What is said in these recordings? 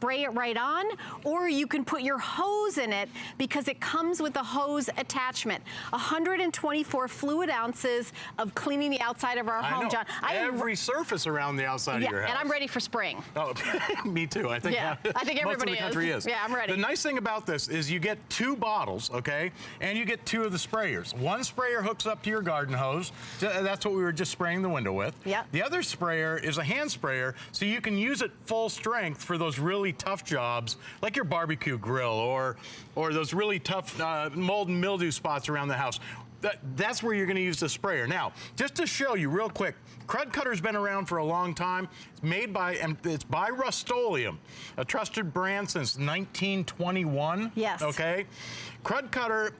spray it right on, or you can put your hose in it because it comes with a hose attachment. 124 fluid ounces of cleaning the outside of our home, John. Every surface around the outside of your house. And I'm ready for spring. Oh, me too. I think everybody most of the country is. Yeah, I'm ready. The nice thing about this is you get 2 bottles, okay, and you get 2 of the sprayers. One sprayer hooks up to your garden hose. That's what we were just spraying the window with. Yeah. The other sprayer is a hand sprayer, so you can use it full strength for those really tough jobs, like your barbecue grill or those really tough mold and mildew spots around the house. That's where you're going to use the sprayer. Now, just to show you real quick, Crud Cutter's been around for a long time. It's made by, and it's by Rust-Oleum, a trusted brand since 1921. Yes. Okay? Crud Cutter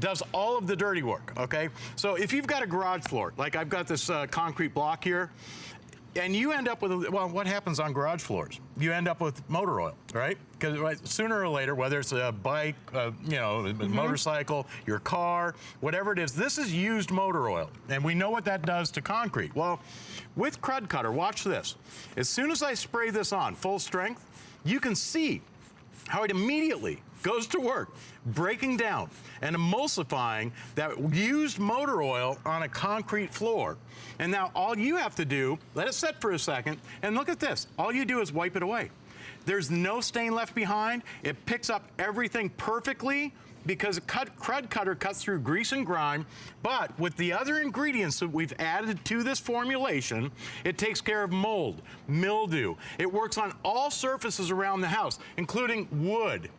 does all of the dirty work, okay? So if you've got a garage floor, like I've got this concrete block here, and you end up with, well, what happens on garage floors? You end up with motor oil, right? Because sooner or later, whether it's a bike, you know, a motorcycle, your car, whatever it is, this is used motor oil. And we know what that does to concrete. Well, with Crud Cutter, watch this. As soon as I spray this on full strength, you can see how it immediately goes to work, breaking down and emulsifying that used motor oil on a concrete floor. And now all you have to do, let it set for a second, and look at this. All you do is wipe it away. There's no stain left behind. It picks up everything perfectly because Crud Cutter cuts through grease and grime, but with the other ingredients that we've added to this formulation, it takes care of mold, mildew. It works on all surfaces around the house, including wood.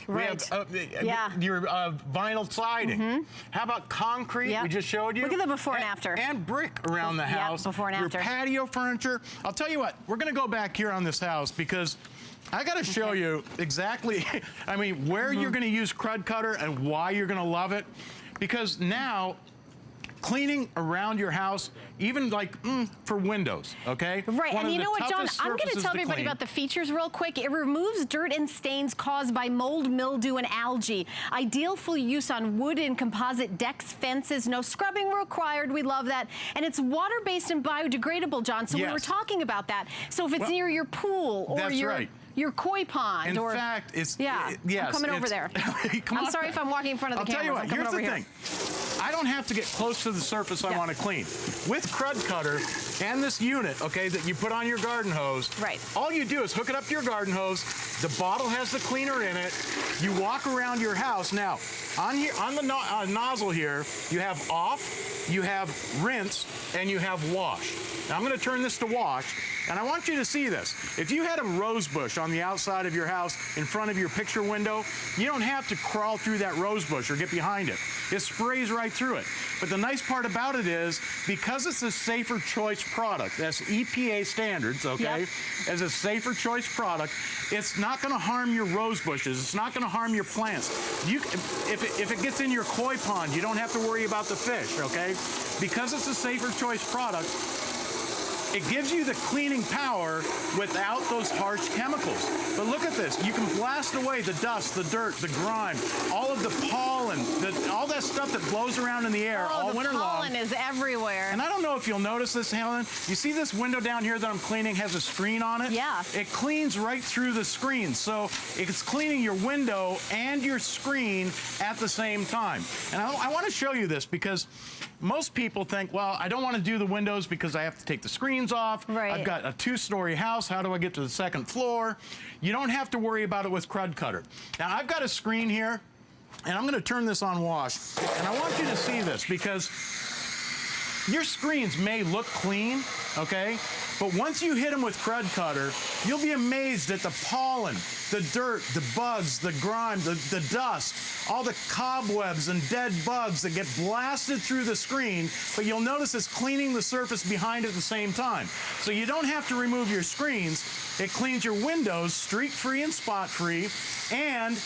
Right. We have your vinyl siding. How about concrete? We just showed you. Look at the before and after. And brick around the house. Before and after. Your patio furniture. I'll tell you what, we're going to go back here on this house because I got to show you exactly, I mean, where you're going to use Crud Cutter and why you're going to love it. Because now, cleaning around your house, even like for windows, okay? Right, and you know what, John? I'm going to tell everybody about the features real quick. It removes dirt and stains caused by mold, mildew, and algae. Ideal for use on wood and composite decks, fences. No scrubbing required. We love that. And it's water-based and biodegradable, John. So we were talking about that. So if it's near your pool or your koi pond, in fact, it's yes, I'm coming over there. I'm sorry if I'm walking in front of the camera. I'll tell you what, here's the thing. I don't have to get close to the surface I want to clean. With Crud Cutter and this unit, okay, that you put on your garden hose, all you do is hook it up to your garden hose. The bottle has the cleaner in it. You walk around your house. Now, on the nozzle here, you have off, you have rinse, and you have wash. Now, I'm going to turn this to wash, and I want you to see this. If you had a rose bush on the outside of your house in front of your picture window, you don't have to crawl through that rose bush or get behind it. It sprays right through it. But the nice part about it is, because it's a safer choice product, that's EPA standards, okay, as a safer choice product, it's not going to harm your rose bushes. It's not going to harm your plants. If it gets in your koi pond, you don't have to worry about the fish, okay? Because it's a safer choice product, it gives you the cleaning power without those harsh chemicals. But look at this. You can blast away the dust, the dirt, the grime, all of the pollen, all that stuff that blows around in the air all winter long. Pollen is everywhere. And I don't know if you'll notice this, Helen. You see this window down here that I'm cleaning has a screen on it? Yeah. It cleans right through the screen. So it's cleaning your window and your screen at the same time. And I want to show you this because most people think, well, I don't want to do the windows because I have to take the screens off. Right. I've got a 2-story house. How do I get to the 2nd floor? You don't have to worry about it with Crud Cutter. Now, I've got a screen here, and I'm going to turn this on wash. And I want you to see this because your screens may look clean, okay? But once you hit them with Crud Cutter, you'll be amazed at the pollen, the dirt, the bugs, the grime, the dust, all the cobwebs and dead bugs that get blasted through the screen, but you'll notice it's cleaning the surface behind at the same time. So you don't have to remove your screens. It cleans your windows streak-free and spot-free, and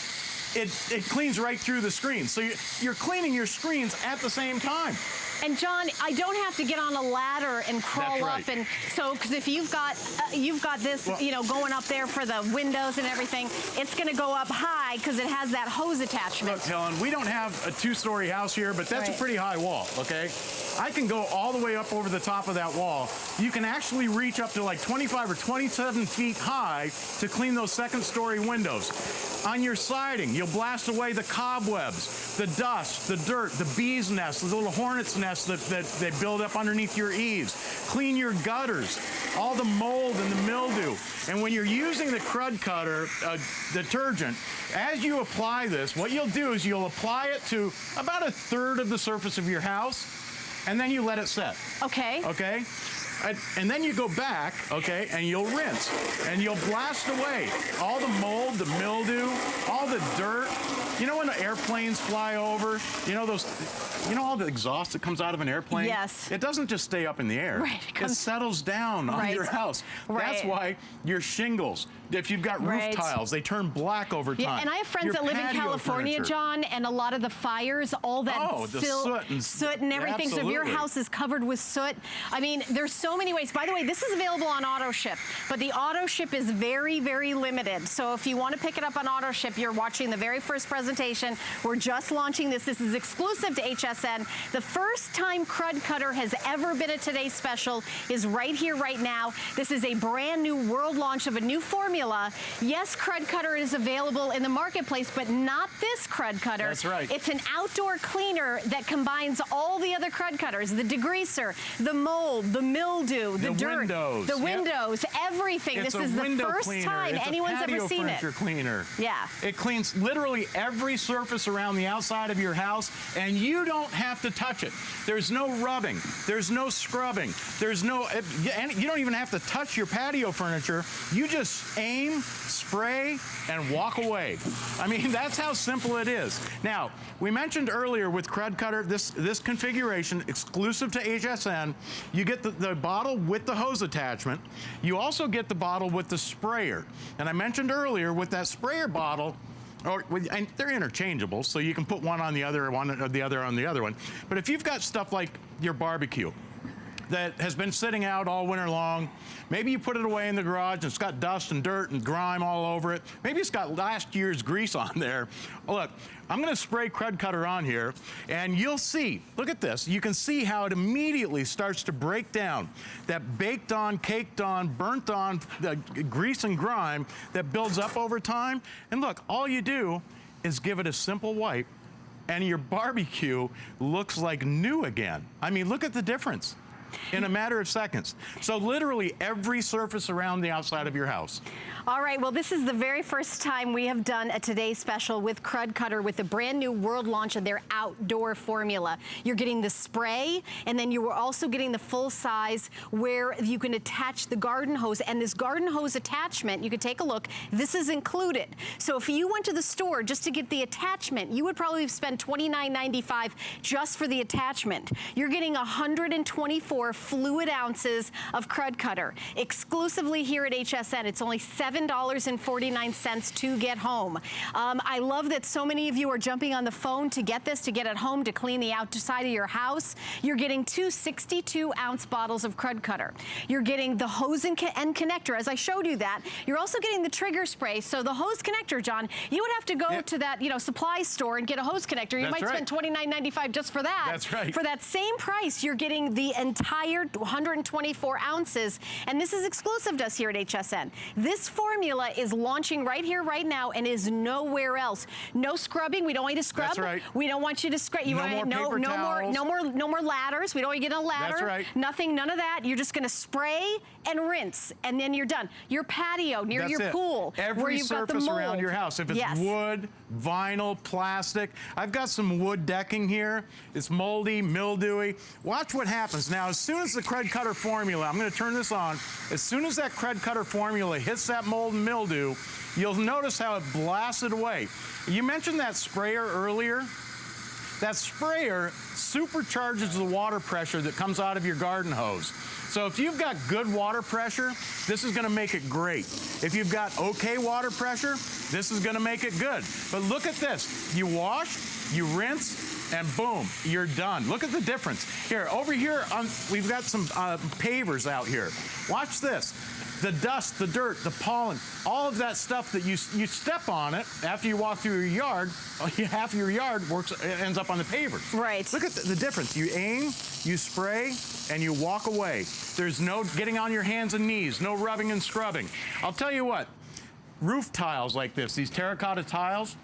it cleans right through the screen. So you're cleaning your screens at the same time. And John, I don't have to get on a ladder and crawl up, and so because if you've got this, you know, going up there for the windows and everything, it's going to go up high because it has that hose attachment. Look, Helen, we don't have a 2-story house here, but that's a pretty high wall, okay? I can go all the way up over the top of that wall. You can actually reach up to like 25 or 27 feet high to clean those 2nd-story windows. On your siding, you'll blast away the cobwebs, the dust, the dirt, the bees' nests, the little hornets' nests that they build up underneath your eaves. Clean your gutters, all the mold and the mildew. And when you're using the Crud Cutter detergent, as you apply this, what you'll do is you'll apply it to about 1/3 of the surface of your house, and then you let it set. Okay. Okay? And then you go back, okay, and you'll rinse. And you'll blast away all the mold, the mildew, all the dirt. You know when the airplanes fly over? You know those, you know all the exhaust that comes out of an airplane? Yes. It doesn't just stay up in the air. Right. It settles down on your house. That's why your shingles, if you've got roof tiles, they turn black over time. Yeah, and I have friends that live in California, John, and a lot of the fires, all that soot and everything. So if your house is covered with soot, I mean, there's so many ways. By the way, this is available on auto ship, but the auto ship is very, very limited. So if you want to pick it up on auto ship, you're watching the very first presentation. We're just launching this. This is exclusive to HSN. The first time Crud Cutter has ever been a Today's Special is right here, right now. This is a brand new world launch of a new formula. Yes, Crud Cutter is available in the marketplace, but not this Crud Cutter. That's right. It's an outdoor cleaner that combines all the other Crud Cutters, the degreaser, the mold, the mildew, the dirt, the windows, everything. It's this is the first time anyone's ever seen it. Cleaner. Yeah. It cleans literally every surface around the outside of your house, and you don't have to touch it. There's no rubbing. There's no scrubbing. There's no, you don't even have to touch your patio furniture. You just aim, spray, and walk away. I mean, that's how simple it is. Now, we mentioned earlier with Crud Cutter, this configuration, exclusive to HSN, you get the bottle with the hose attachment. You also get the bottle with the sprayer. And I mentioned earlier with that sprayer bottle, and they're interchangeable, so you can put one on the other, one or the other on the other one. But if you've got stuff like your barbecue that has been sitting out all winter long, maybe you put it away in the garage and it's got dust and dirt and grime all over it. Maybe it's got last year's grease on there. Look, I'm gonna spray Crud Cutter on here and you'll see, look at this. You can see how it immediately starts to break down that baked on, caked on, burnt on grease and grime that builds up over time. And look, all you do is give it a simple wipe and your barbecue looks like new again. I mean, look at the difference in a matter of seconds. So literally every surface around the outside of your house. All right, well, this is the very first time we have done a Today's Special with Crud Cutter with the brand new world launch of their outdoor formula. You're getting the spray, and then you are also getting the full size where you can attach the garden hose. And this garden hose attachment, you can take a look, this is included. So if you went to the store just to get the attachment, you would probably spend $29.95 just for the attachment. You're getting 124 fluid ounces of Crud Cutter. Exclusively here at HSN, it's only $7.49 to get home. I love that so many of you are jumping on the phone to get this, to get it home, to clean the outside of your house. You're getting two 62-ounce bottles of Crud Cutter. You're getting the hose and connector, as I showed you that. You're also getting the trigger spray. So the hose connector, John, you would have to go to that, supply store and get a hose connector. You might spend $29.95 just for that. That's right. For that same price, you're getting the entire 124 ounces, and this is exclusive to us here at HSN. This formula is launching right here, right now, and is nowhere else. No scrubbing. We don't want you to scrub. That's right. We don't want you to scrub. No more ladders. We don't want you to get on a ladder. That's right. Nothing, none of that. You're just going to spray and rinse, and then you're done. Your patio near your pool, every where you've got the surface mold around your house. If it's wood, vinyl, plastic. I've got some wood decking here. It's moldy, mildewy. Watch what happens. Now, as soon as the Crud Cutter formula, I'm going to turn this on. As soon as that Crud Cutter formula hits that mold and mildew, you'll notice how it blasts it away. You mentioned that sprayer earlier. That sprayer supercharges the water pressure that comes out of your garden hose. So if you've got good water pressure, this is going to make it great. If you've got okay water pressure, this is going to make it good. But look at this. You wash, you rinse, and boom, you're done. Look at the difference. Here, over here, we've got some pavers out here. Watch this. The dust, the dirt, the pollen, all of that stuff that you step on it after you walk through your yard, half of your yard ends up on the pavers. Right. Look at the difference. You aim, you spray, and you walk away. There's no getting on your hands and knees, no rubbing and scrubbing. I'll tell you what, roof tiles like this, these terracotta tiles,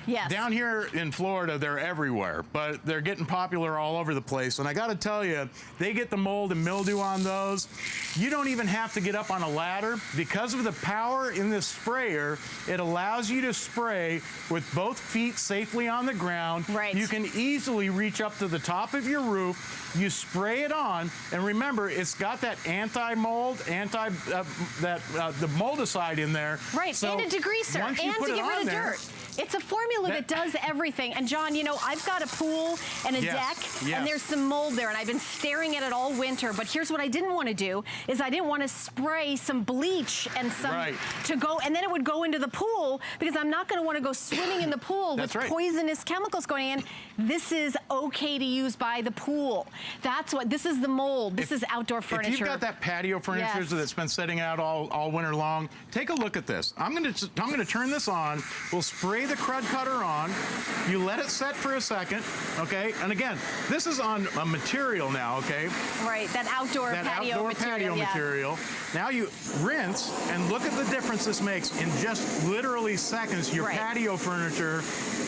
yes. Down here in Florida, they're everywhere, but they're getting popular all over the place. And I got to tell you, they get the mold and mildew on those. You don't even have to get up on a ladder. Because of the power in this sprayer, it allows you to spray with both feet safely on the ground. Right. You can easily reach up to the top of your roof. You spray it on, and remember, it's got that anti-mold, the moldicide in there. Right, so and a degreaser, and to get rid of dirt. It's a formula that does everything. And John, you know, I've got a pool and a deck, and there's some mold there, and I've been staring at it all winter. But here's what I didn't want to do, is I didn't want to spray some bleach and some to go, and then it would go into the pool, because I'm not going to want to go swimming in the pool with poisonous chemicals going in. This is okay to use by the pool. That's what, this is the mold. This is outdoor furniture. If you've got that patio furniture that's been sitting out all winter long, take a look at this. I'm going to turn this on. We'll spray the crud cutter on. You let it set for a second, okay? And again, this is on a material now, okay? Right, that outdoor patio material. Now you rinse, and look at the difference this makes. In just literally seconds, your patio furniture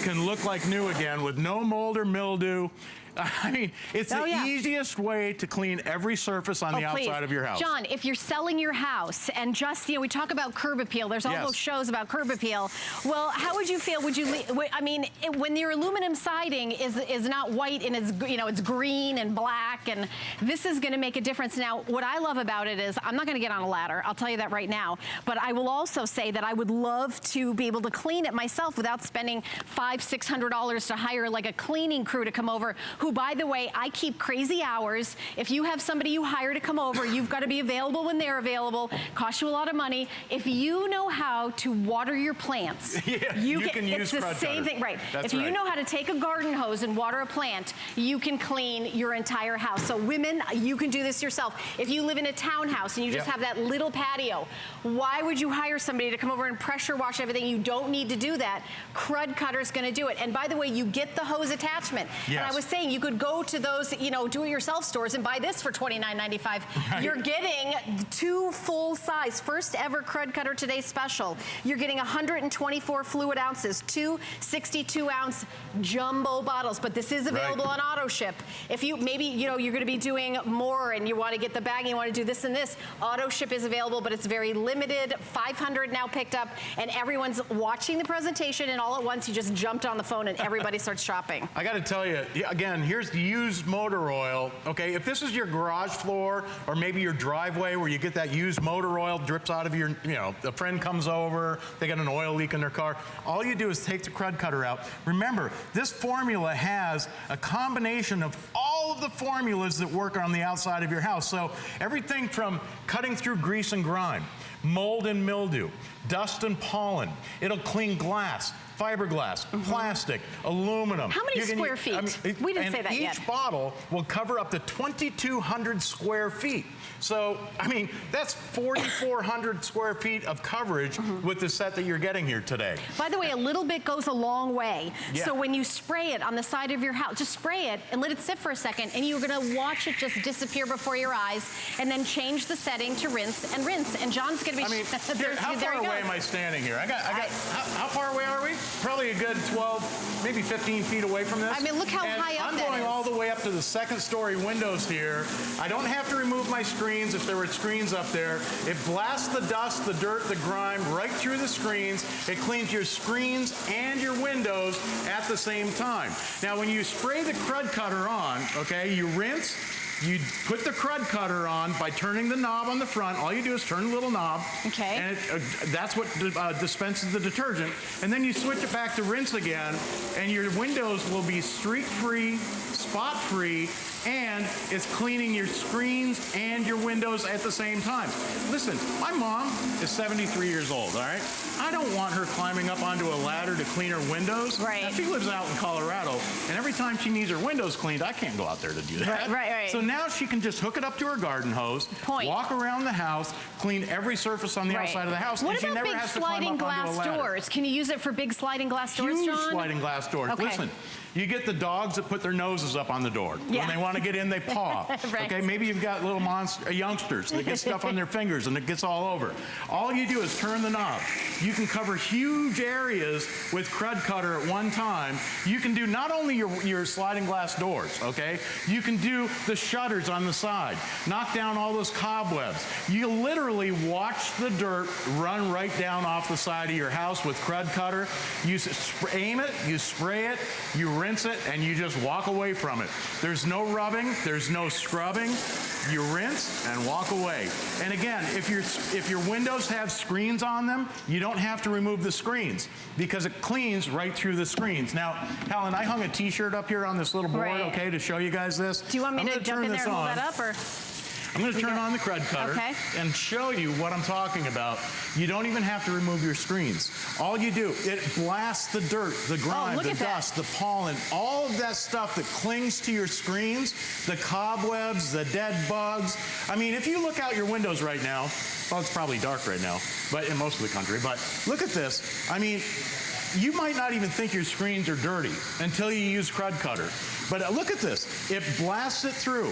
can look like new again with no mold or mildew. I mean, it's the easiest way to clean every surface on the outside of your house. John, if you're selling your house and just, you know, we talk about curb appeal. There's all those shows about curb appeal. Well, how would you feel? Would you, I mean, when your aluminum siding is not white and it's, you know, it's green and black, and this is going to make a difference. Now, what I love about it is I'm not going to get on a ladder. I'll tell you that right now. But I will also say that I would love to be able to clean it myself without spending $500-600 to hire like a cleaning crew to come over, who, by the way, I keep crazy hours. If you have somebody you hire to come over, you've got to be available when they're available. Costs you a lot of money. If you know how to water your plants, you can use it's the same thing, right? If you know how to take a garden hose and water a plant, you can clean your entire house. So women, you can do this yourself. If you live in a townhouse and you just have that little patio, why would you hire somebody to come over and pressure wash everything? You don't need to do that. Crud Cutter's going to do it. And by the way, you get the hose attachment. And I was saying, you could go to those, you know, do-it-yourself stores and buy this for $29.95. You're getting 2 full-size, first ever Crud Cutter Today special. You're getting 124 fluid ounces, 2 62-ounce jumbo bottles. But this is available on auto ship. If you maybe, you know, you're going to be doing more and you want to get the bag and you want to do this and this, auto ship is available, but it's very limited. 500 now picked up, and everyone's watching the presentation, and all at once you just jumped on the phone and everybody starts shopping. I got to tell you, again, here's the used motor oil. Okay, if this is your garage floor or maybe your driveway where you get that used motor oil drips out of your, you know, a friend comes over, they got an oil leak in their car, all you do is take the Crud Cutter out. Remember, this formula has a combination of all of the formulas that work on the outside of your house. So everything from cutting through grease and grime, mold and mildew, dust and pollen. It'll clean glass, fiberglass, plastic, aluminum. How many square feet? I mean, we didn't say that yet. Each bottle will cover up to 2,200 square feet. So, I mean, that's 4,400 square feet of coverage with the set that you're getting here today. By the way, a little bit goes a long way. So when you spray it on the side of your house, just spray it and let it sit for a second, and you're gonna watch it just disappear before your eyes, and then change the setting to rinse and rinse. And John's gonna be, I mean, how far away am I standing here? How far away are we? Probably a good 12, maybe 15 feet away from this. I mean, look how high up that is. I'm going all the way up to the second-story windows here. I don't have to remove my screens if there were screens up there. It blasts the dust, the dirt, the grime right through the screens. It cleans your screens and your windows at the same time. Now, when you spray the Crud Cutter on, okay, you rinse. You put the Crud Cutter on by turning the knob on the front. All you do is turn the little knob. Okay. And that's what dispenses the detergent. And then you switch it back to rinse again, and your windows will be streak-free, spot-free, and it's cleaning your screens and your windows at the same time. Listen, my mom is 73 years old, all right? I don't want her climbing up onto a ladder to clean her windows. Right. Now, she lives out in Colorado, and every time she needs her windows cleaned, I can't go out there to do that. Right. So now she can just hook it up to her garden hose, walk around the house, clean every surface on the outside of the house, and she never has to climb up onto a ladder. What about big sliding glass doors? Can you use it for big sliding glass doors, John? Huge sliding glass doors. Okay. Listen, you get the dogs that put their noses up on the door. When they want to get in, they paw. Right. Okay, maybe you've got little youngsters that get stuff on their fingers and it gets all over. All you do is turn the knob. You can cover huge areas with Crud Cutter at one time. You can do not only your sliding glass doors, okay? You can do the shutters on the side. Knock down all those cobwebs. You literally watch the dirt run right down off the side of your house with Crud Cutter. You aim it, you spray it, you rinse it, and you just walk away from it. There's no rubbing, there's no scrubbing. You rinse and walk away. And again, if your windows have screens on them, you don't have to remove the screens because it cleans right through the screens. Now, Helen, I hung a t-shirt up here on this little board, okay, to show you guys this. Do you want me to jump in there and hold that up, or? I'm going to turn on the Crud Cutter and show you what I'm talking about. You don't even have to remove your screens. All you do, it blasts the dirt, the grime, the dust, the pollen, all of that stuff that clings to your screens, the cobwebs, the dead bugs. I mean, if you look out your windows right now, well, it's probably dark right now, but in most of the country, but look at this. I mean, you might not even think your screens are dirty until you use Crud Cutter. But look at this. It blasts it through,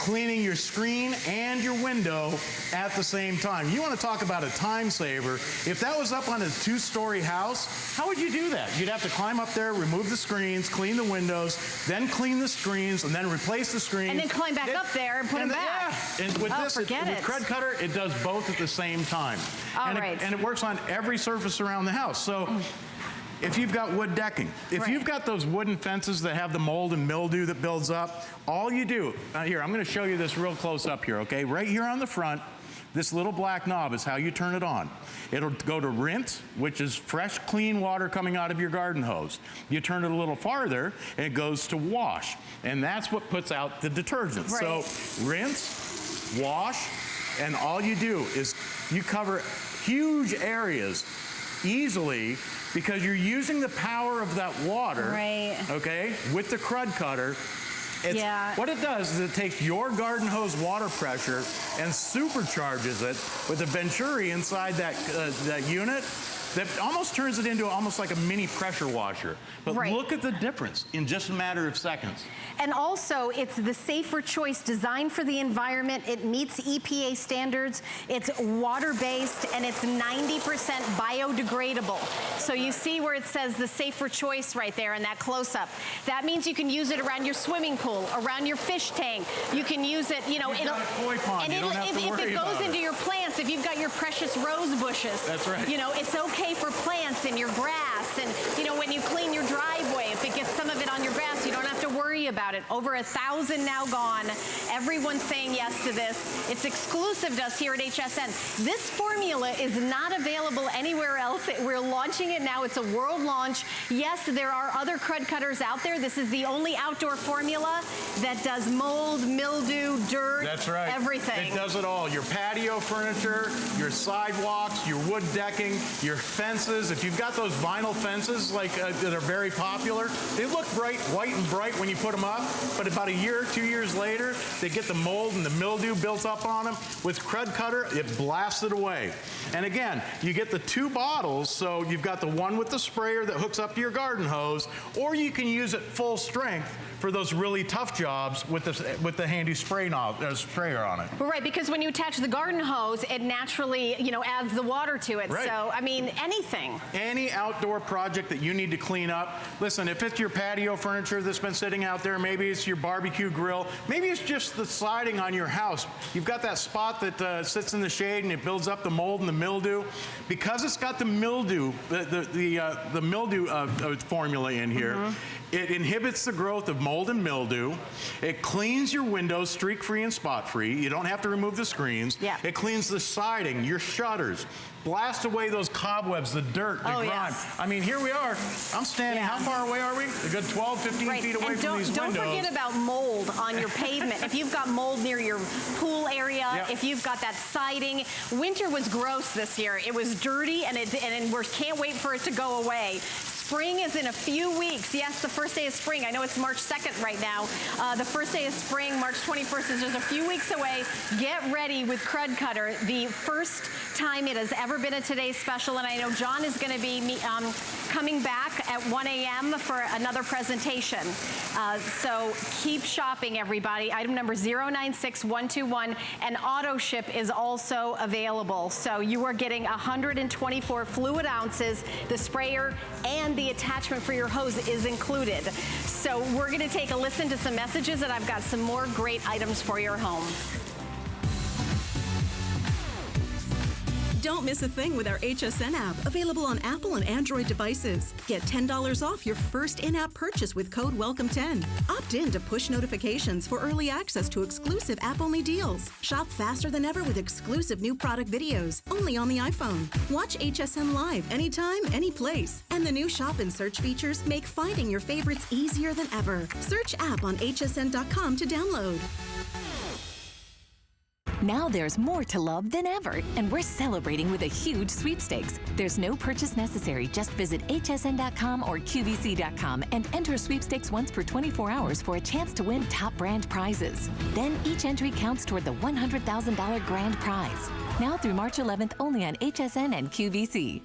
cleaning your screen and your window at the same time. You want to talk about a time saver. If that was up on a 2-story house, how would you do that? You'd have to climb up there, remove the screens, clean the windows, then clean the screens, and then replace the screens. And then climb back up there and put them back. Yeah. And with with Crud Cutter, it does both at the same time. And it works on every surface around the house. So if you've got wood decking, if you've got those wooden fences that have the mold and mildew that builds up, all you do, here, I'm going to show you this real close up here, okay? Right here on the front, this little black knob is how you turn it on. It'll go to rinse, which is fresh, clean water coming out of your garden hose. You turn it a little farther, and it goes to wash. And that's what puts out the detergent. So rinse, wash, and all you do is you cover huge areas easily because you're using the power of that water, okay, with the Crud Cutter. What it does is it takes your garden hose water pressure and supercharges it with a Venturi inside that unit that almost turns it into almost like a mini pressure washer. But look at the difference in just a matter of seconds. And also, it's the safer choice designed for the environment. It meets EPA standards. It's water-based, and it's 90% biodegradable. So you see where it says the safer choice right there in that close-up. That means you can use it around your swimming pool, around your fish tank. You can use it, you know, if it goes into your plants, if you've got your precious rose bushes, you know, it's okay for plants and your grass. And, you know, when you clean your driveway, if it gets some of it on your grass, you don't have to worry about it. Over 1,000 now gone. Everyone's saying yes to this. It's exclusive to us here at HSN. This formula is not available anywhere else. We're launching it now. It's a world launch. Yes, there are other Crud Cutters out there. This is the only outdoor formula that does mold, mildew, dirt, everything. It does it all. Your patio furniture, your sidewalks, your wood decking, your fences. If you've got those vinyl fences like that are very popular, they look bright, white and bright when you put them up, but about a year, 2 years later, they get the mold and the mildew built up on them. With Crud Cutter, it blasts it away. And again, you get the 2 bottles, so you've got the one with the sprayer that hooks up to your garden hose, or you can use it full strength for those really tough jobs with the handy sprayer on it. Well, right, because when you attach the garden hose, it naturally, you know, adds the water to it. So, I mean, anything. Any outdoor project that you need to clean up. Listen, if it's your patio furniture that's been sitting out there, maybe it's your barbecue grill, maybe it's just the siding on your house. You've got that spot that sits in the shade and it builds up the mold and the mildew. Because it's got the mildew, the mildew formula in here, it inhibits the growth of mold and mildew. It cleans your windows streak-free and spot-free. You don't have to remove the screens. It cleans the siding, your shutters, blast away those cobwebs, the dirt, the grime. Yes. I mean, here we are. I'm standing, how far away are we? A good 12, 15 feet away from these windows. Don't forget about mold on your pavement. If you've got mold near your pool area, if you've got that siding. Winter was gross this year. It was dirty, and we can't wait for it to go away. Spring is in a few weeks. Yes, the first day of spring. I know it's March 2nd right now. The first day of spring, March 21st, is just a few weeks away. Get ready with Crud Cutter. The first time it has ever been a Today's Special, and I know John is going to be coming back at 1 a.m. for another presentation. So keep shopping, everybody. Item number 096121, and auto ship is also available. So you are getting 124 fluid ounces. The sprayer and the attachment for your hose is included. So we're going to take a listen to some messages, and I've got some more great items for your home. Don't miss a thing with our HSN app, available on Apple and Android devices. Get $10 off your first in-app purchase with code WELCOME10. Opt in to push notifications for early access to exclusive app-only deals. Shop faster than ever with exclusive new product videos, only on the iPhone. Watch HSN live anytime, any place. And the new shop and search features make finding your favorites easier than ever. Search app on hsn.com to download. Now there's more to love than ever, and we're celebrating with a huge sweepstakes. There's no purchase necessary. Just visit hsn.com or qvc.com and enter sweepstakes once per 24 hours for a chance to win top brand prizes. Then each entry counts toward the $100,000 grand prize. Now through March 11th, only on HSN and QVC.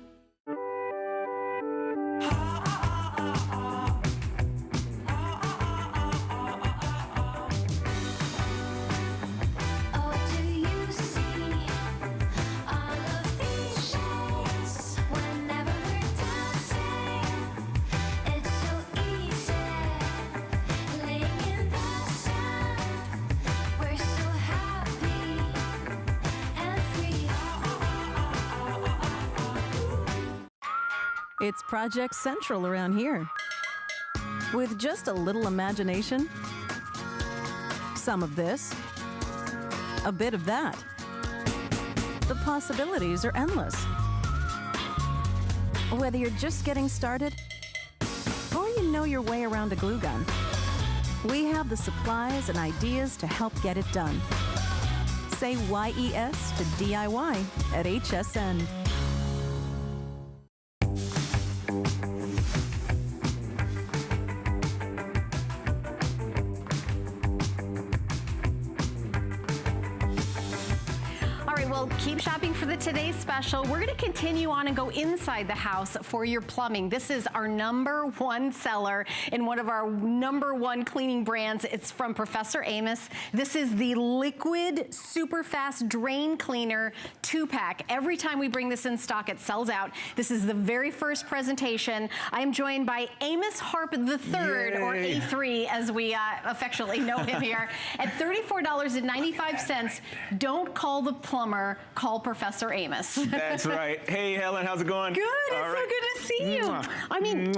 It's Project Central around here. With just a little imagination, some of this, a bit of that. The possibilities are endless. Whether you're just getting started or you know your way around a glue gun, we have the supplies and ideas to help get it done. Say YES to DIY at HSN. Keep shopping for the Today's Special. We're going to continue on and go inside the house for your plumbing. This is our #1 seller in one of our #1 cleaning brands. It's from Professor Amos. This is the Liquid Super Fast Drain Cleaner 2-pack. Every time we bring this in stock, it sells out. This is the very first presentation. I am joined by Amos Harp III, or A3 as we affectionately know him here, at $34.95. Don't call the plumber, call Professor Amos. That's right. Hey, Helen, how's it going? Good. It's so good to see you. I mean,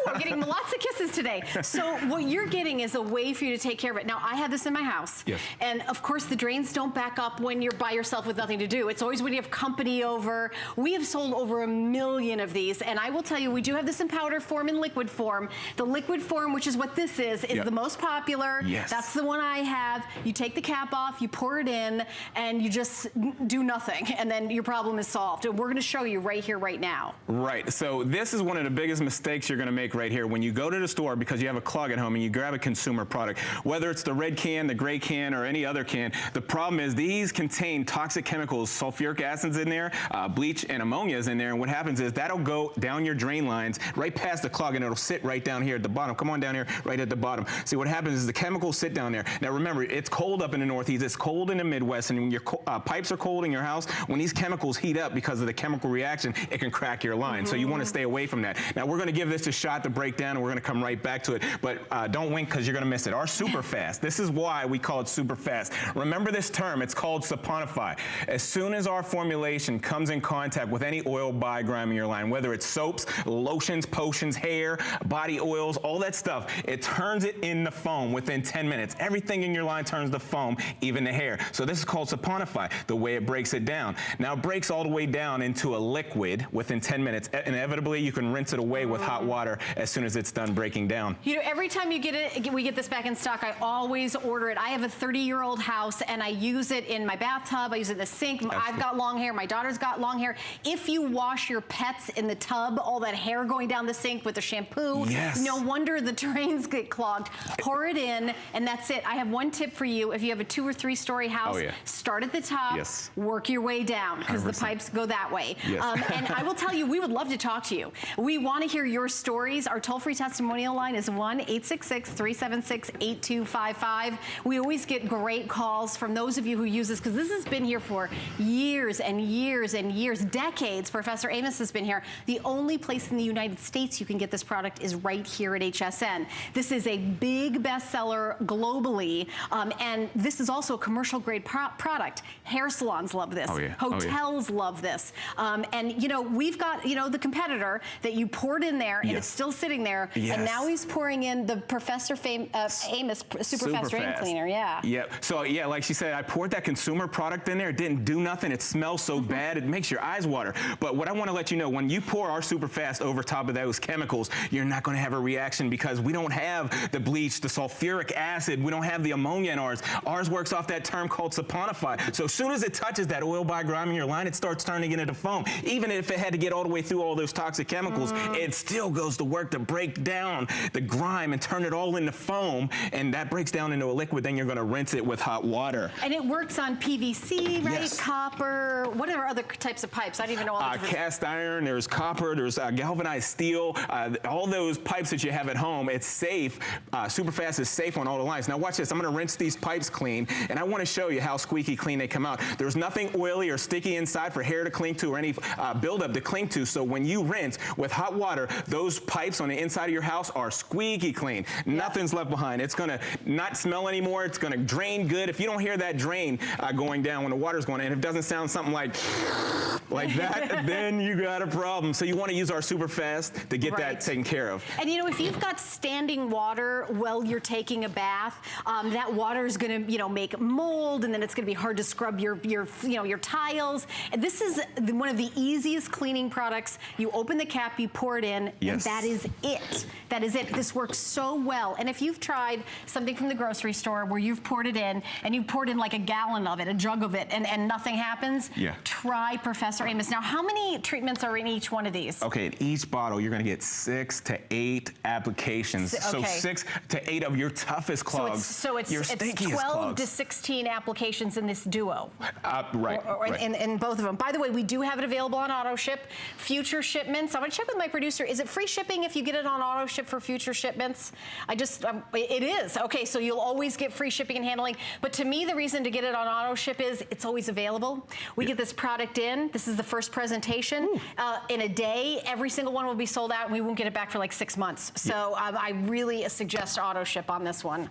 we're getting lots of kisses today. So what you're getting is a way for you to take care of it. Now, I have this in my house. Yes. And of course, the drains don't back up when you're by yourself with nothing to do. It's always when you have company over. We have sold over 1 million of these. And I will tell you, we do have this in powder form and liquid form. The liquid form, which is what this is the most popular. Yes. That's the one I have. You take the cap off, you pour it in, and you just do nothing. And then your problem is solved. And we're going to show you right here, right now. Right. So this is one of the biggest mistakes you're going to make right here. When you go to the store because you have a clog at home and you grab a consumer product, whether it's the red can, the gray can, or any other can, the problem is these contain toxic chemicals, sulfuric acids in there, bleach and ammonia is in there. And what happens is that'll go down your drain lines right past the clog and it'll sit right down here at the bottom. Come on down here, right at the bottom. See, what happens is the chemicals sit down there. Now remember, it's cold up in the Northeast, it's cold in the Midwest, and when your pipes are cold in your house, when these chemicals heat up because of the chemical reaction, it can crack your line. So you want to stay away from that. Now we're going to give this a shot to break down, and we're going to come right back to it. But don't wink because you're going to miss it. Our super fast. This is why we call it super fast. Remember this term. It's called saponify. As soon as our formulation comes in contact with any oil grime in your line, whether it's soaps, lotions, potions, hair, body oils, all that stuff, it turns it in the foam within 10 minutes. Everything in your line turns to foam, even the hair. So this is called saponify, the way it breaks it down. Now it breaks all the way down into a liquid within 10 minutes. Inevitably, you can rinse it away with hot water as soon as it's done breaking down. You know, every time you get it, we get this back in stock, I always order it. I have a 30-year-old house, and I use it in my bathtub. I use it in the sink. Absolutely. I've got long hair. My daughter's got long hair. If you wash your pets in the tub, all that hair going down the sink with the shampoo, no wonder the drains get clogged. Pour it in, and that's it. I have one tip for you. If you have a 2- or 3-story house, start at the top, work your way down, because the pipes go that way. And I will tell you, we would love to talk to you. We want to hear your stories. Our toll-free testimonial line is 1-866-376-8255. We always get great calls from those of you who use this, because this has been here for years and years and years, decades. Professor Amos has been here. The only place in the United States you can get this product is right here at HSN. This is a big bestseller globally, and this is also a commercial-grade product. Hair salons love this. Hotels love this. And, you know, we've got, you know, the competitor that you poured in there, and it's still sitting there, and now he's pouring in the Professor Amos Super Fast Drain Cleaner. So, like she said, I poured that consumer product in there. It didn't do nothing. It smells so bad. It makes your eyes water. But what I want to let you know, when you pour our Super Fast over top of those chemicals, you're not going to have a reaction, because we don't have the bleach, the sulfuric acid. We don't have the ammonia in ours. Ours works off that term called saponify. So as soon as it touches that oil by grime in your line, it starts turning it into foam. Even if it had to get all the way through all those toxic chemicals, it still goes to work to break down the grime and turn it all into foam, and that breaks down into a liquid. Then you're going to rinse it with hot water. And it works on PVC, right? Copper, whatever other types of pipes. I don't even know all the cast iron, there's copper, there's galvanized steel, all those pipes that you have at home. It's safe. Superfast is safe on all the lines. Now watch this. I'm going to rinse these pipes clean, and I want to show you how squeaky clean they come out. There's nothing oily or sticky inside for hair to cling to or any buildup to cling to. So when you rinse with hot water, those pipes on the inside of your house are squeaky clean. Nothing's left behind. It's going to not smell anymore. It's going to drain good. If you don't hear that drain going down when the water's going in, if it doesn't sound something like that, then you got a problem. So you want to use our Super Fast to get that taken care of. And you know, if you've got standing water while you're taking a bath, that water is going to, you know, make mold, and then it's going to be hard to scrub your tiles. And this is one of the easiest cleaning products. You open the cap, you pour it in, and that is it. That is it. This works so well. And if you've tried something from the grocery store where you've poured it in, and you've poured in like a gallon of it, a jug of it, and nothing happens, try Professor Amos. Now, how many treatments are in each one of these? Okay, in each bottle, you're going to get 6 to 8 applications. So 6 to 8 of your toughest clogs. So it's 12 to 16 applications in this duo. In both of them. By the way, we do have it available on auto ship. Future shipments. I'm going to check with my producer. Is it free shipping if you get it on auto ship for future shipments? It is. Okay, so you'll always get free shipping and handling. But to me, the reason to get it on auto ship is it's always available. We get this product in. This is the first presentation. In a day, every single one will be sold out, and we won't get it back for like 6 months. So I really suggest auto ship on this one.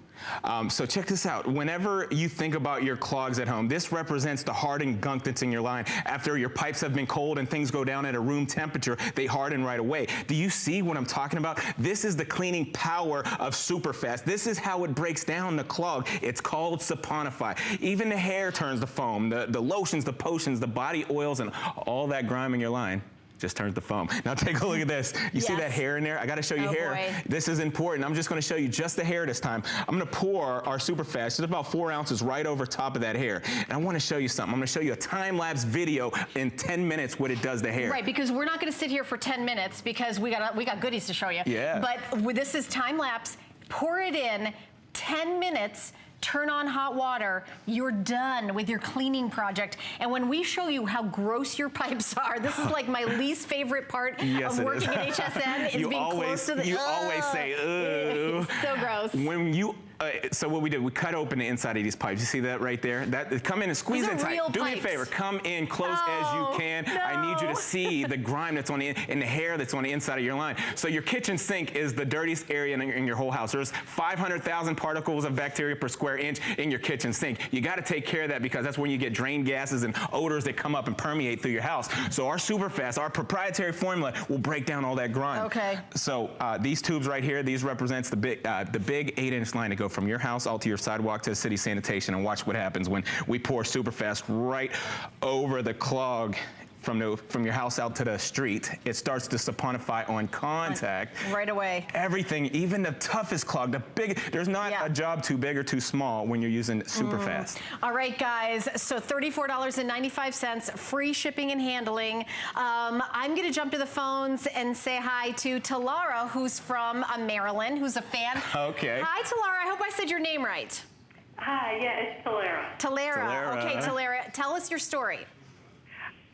So check this out. Whenever you think about your clogs at home, this represents the hardened gunk that's in your line. After your pipes have been cold and things go down at a room temperature, they harden right away. Do you see what I'm talking about? This is the cleaning power of Superfast. This is how it breaks down the clog. It's called saponify. Even the hair turns to foam. The lotions, the potions, the body oils, and all that grime in your line just turns to foam. Now take a look at this. You see that hair in there? I got to show you hair. Boy. This is important. I'm just going to show you just the hair this time. I'm going to pour our Superfast, just about 4 ounces right over top of that hair. And I want to show you something. I'm going to show you a time-lapse video in 10 minutes what it does to hair. Right, because we're not going to sit here for 10 minutes because we got goodies to show you. Yeah. But this is time-lapse. Pour it in 10 minutes. Turn on hot water, you're done with your cleaning project. And when we show you how gross your pipes are, this is like my least favorite part of working at HSN is being close to the... You always say, ugh. So gross. When you... so what we did, we cut open the inside of these pipes. You see that right there? Come in and squeeze in tight. Do me a favor. Come in close as you can. No. I need you to see the grime that's on the and the hair that's on the inside of your line. So your kitchen sink is the dirtiest area in your whole house. There's 500,000 particles of bacteria per square inch in your kitchen sink. You got to take care of that because that's when you get drain gases and odors that come up and permeate through your house. So our Superfast, our proprietary formula, will break down all that grime. Okay. So these tubes right here, these represents the big 8-inch line that goes go from your house out to your sidewalk to the city sanitation, and watch what happens when we pour super fast right over the clog from your house out to the street. It starts to saponify on contact. Right away. Everything, even the toughest clog, there's not a job too big or too small when you're using super fast. All right, guys, so $34.95, free shipping and handling. I'm gonna jump to the phones and say hi to Talara, who's from Maryland, who's a fan. Okay. Hi, Talara, I hope I said your name right. Hi, yeah, it's Talara. Talara. Okay, Talara, tell us your story.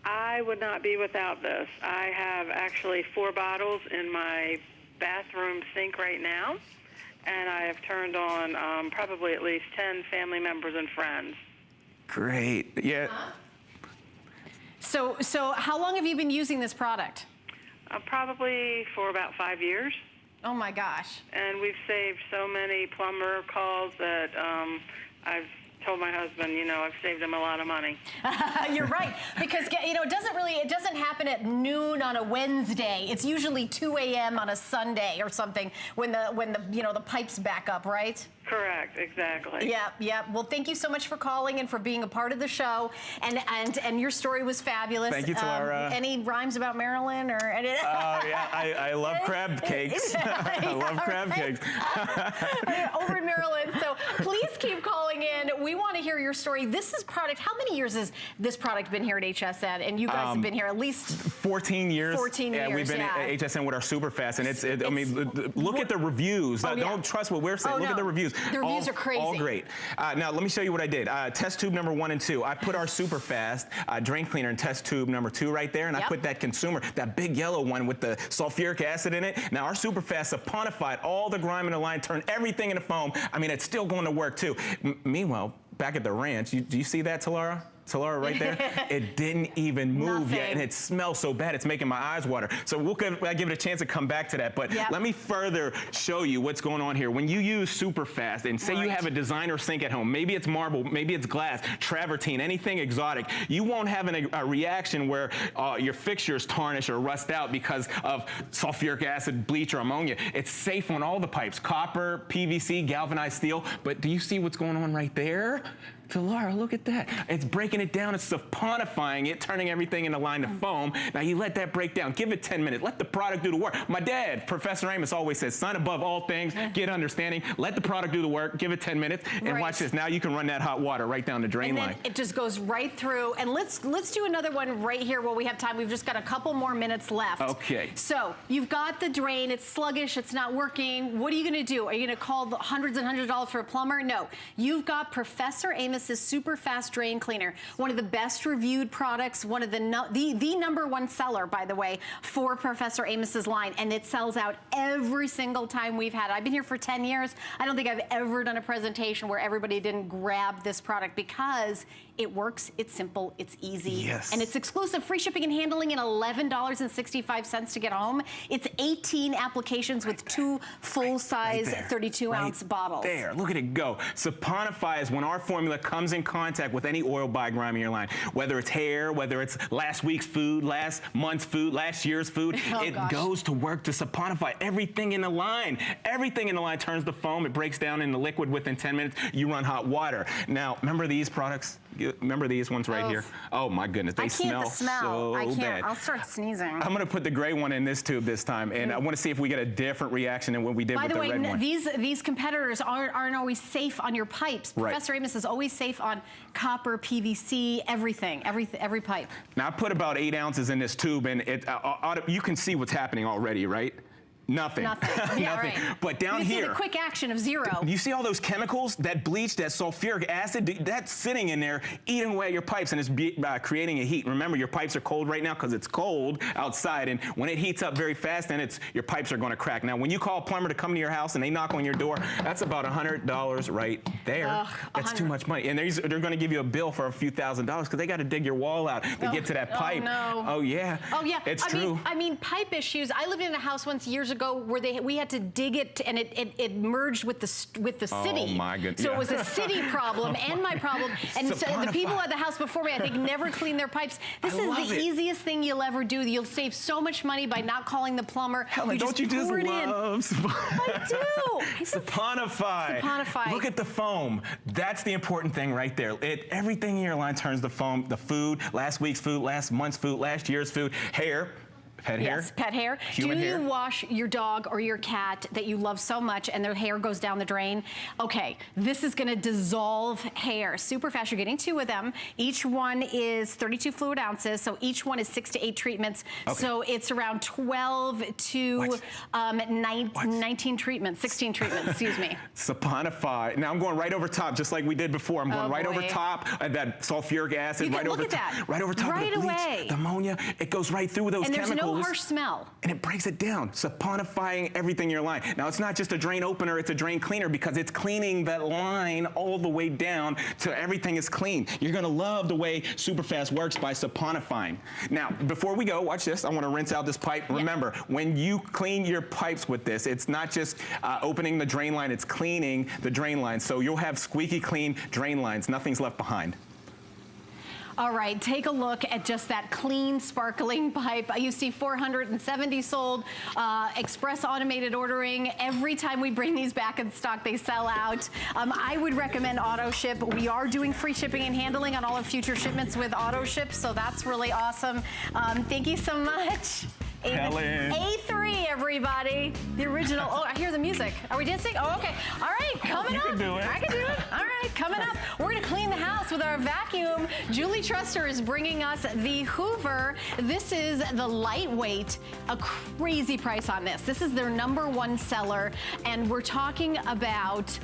I would not be without this. I have actually 4 bottles in my bathroom sink right now, and I have turned on probably at least 10 family members and friends. Great, yeah. So how long have you been using this product? Probably for about 5 years. Oh my gosh. And we've saved so many plumber calls that I've told my husband, you know, I've saved him a lot of money. You're right, because you know, it doesn't happen at noon on a Wednesday. It's usually 2 a.m. on a Sunday or something when the you know, the pipes back up, right? Correct, exactly. Yeah. Well, thank you so much for calling and for being a part of the show. And your story was fabulous. Thank you, Talara. Any rhymes about Maryland or any? Oh yeah, I love crab cakes. I love crab cakes. Over in Maryland. So please keep calling in. We want to hear your story. This is product. How many years has this product been here at HSN? And you guys have been here at least 14 years. 14 years. Yeah, we've been at HSN with our super fast, and I mean, look at the reviews. Don't trust what we're saying. Look at the reviews. The reviews are crazy. All great. Now, let me show you what I did. Test tube number 1 and 2. I put our super fast drain cleaner in test tube number 2 right there, and I put that consumer, that big yellow one with the sulfuric acid in it. Now, our super fast saponified all the grime in the line, turned everything into foam. I mean, it's still going to work too. Meanwhile, back at the ranch, do you see that, Talara? Talara right there, it didn't even move yet, and it smells so bad, it's making my eyes water. So we'll give it a chance to come back to that, but let me further show you what's going on here. When you use super fast, and say you have a designer sink at home, maybe it's marble, maybe it's glass, travertine, anything exotic, you won't have a reaction where your fixtures tarnish or rust out because of sulfuric acid, bleach, or ammonia. It's safe on all the pipes, copper, PVC, galvanized steel, but do you see what's going on right there? Talara, look at that. It's breaking it down, it's saponifying it, turning everything in the line to foam. Now you let that break down, give it 10 minutes, let the product do the work. My dad, Professor Amos, always says, son above all things, get understanding, let the product do the work, give it 10 minutes, and watch this. Now you can run that hot water right down the drain line. It just goes right through. And let's do another one right here while we have time. We've just got a couple more minutes left. Okay. So you've got the drain, it's sluggish, it's not working. What are you gonna do? Are you gonna call the hundreds and hundreds of dollars for a plumber? No. You've got Professor Amos's super fast drain cleaner, one of the best reviewed products, one of the #1 seller, by the way, for Professor Amos's line, and it sells out every single time we've had it. I've been here for 10 years. I don't think I've ever done a presentation where everybody didn't grab this product because it works, it's simple, it's easy, and it's exclusive. Free shipping and handling and $11.65 to get home. It's 18 applications with 2 full-size 32-ounce bottles. There, look at it go. Saponify is when our formula comes in contact with any oil by grime in your line. Whether it's hair, whether it's last week's food, last month's food, last year's food, it goes to work to saponify everything in the line. Everything in the line turns to foam. It breaks down into liquid within 10 minutes. You run hot water. Now, remember these products? Remember these ones right here? Oh my goodness, they smell so bad. I'll start sneezing. I'm gonna put the gray one in this tube this time, and I want to see if we get a different reaction than what we did with the red one. By the way, these competitors aren't always safe on your pipes. Professor Amos is always safe on copper, PVC, everything, every pipe. Now I put about 8 ounces in this tube, and you can see what's happening already, right? Nothing. Yeah, Nothing. But down you here, see the quick action of 0. You see all those chemicals, that bleach, that sulfuric acid, that's sitting in there, eating away at your pipes, and it's creating a heat. Remember, your pipes are cold right now because it's cold outside, and when it heats up very fast, then your pipes are going to crack. Now, when you call a plumber to come to your house and they knock on your door, that's about $100 right there. That's too much money. And they're going to give you a bill for a few $1,000s because they got to dig your wall out to get to that pipe. Oh, no. Oh, yeah. Oh, yeah. It's true. I mean, pipe issues. I lived in a house once years ago ago where we had to dig it and it merged with the city. Oh my goodness. So it was a city problem and my problem. And so the people at the house before me, I think, never cleaned their pipes. This is the easiest thing you'll ever do. You'll save so much money by not calling the plumber. Helen, don't you just love I do. Saponify. Saponify. Look at the foam. That's the important thing right there. Everything in your line turns the foam, the food, last week's food, last month's food, last year's food, hair. Pet hair? Yes, pet hair. Human hair? Do you wash your dog or your cat that you love so much and their hair goes down the drain? Okay, this is gonna dissolve hair super fast. You're getting 2 of them. Each one is 32 fluid ounces, so each one is 6 to 8 treatments. Okay. So it's around 12 to 19 treatments, 16 treatments, excuse me. Saponify. Now I'm going right over top, just like we did before. I'm going right over top, that sulfuric acid, right over top. Right over top of the bleach, the ammonia. It goes right through those chemicals. No harsh smell. And it breaks it down, saponifying everything in your line. Now, it's not just a drain opener, it's a drain cleaner because it's cleaning that line all the way down to everything is clean. You're gonna love the way Superfast works by saponifying. Now, before we go, watch this. I wanna rinse out this pipe. Yeah. Remember, when you clean your pipes with this, it's not just opening the drain line, it's cleaning the drain line. So you'll have squeaky clean drain lines. Nothing's left behind. All right, take a look at just that clean, sparkling pipe. You see 470 sold, express automated ordering. Every time we bring these back in stock, they sell out. I would recommend auto ship. We are doing free shipping and handling on all our future shipments with auto ship, so that's really awesome. Thank you so much. Helen. A3, everybody. The original. Oh, I hear the music. Are we dancing? Oh, okay. All right, coming up. You can do it. I can do it. All right, coming up. We're going to clean the house with our vacuum. Julie Truster is bringing us the Hoover. This is the lightweight. A crazy price on this. This is their #1 seller, and we're talking about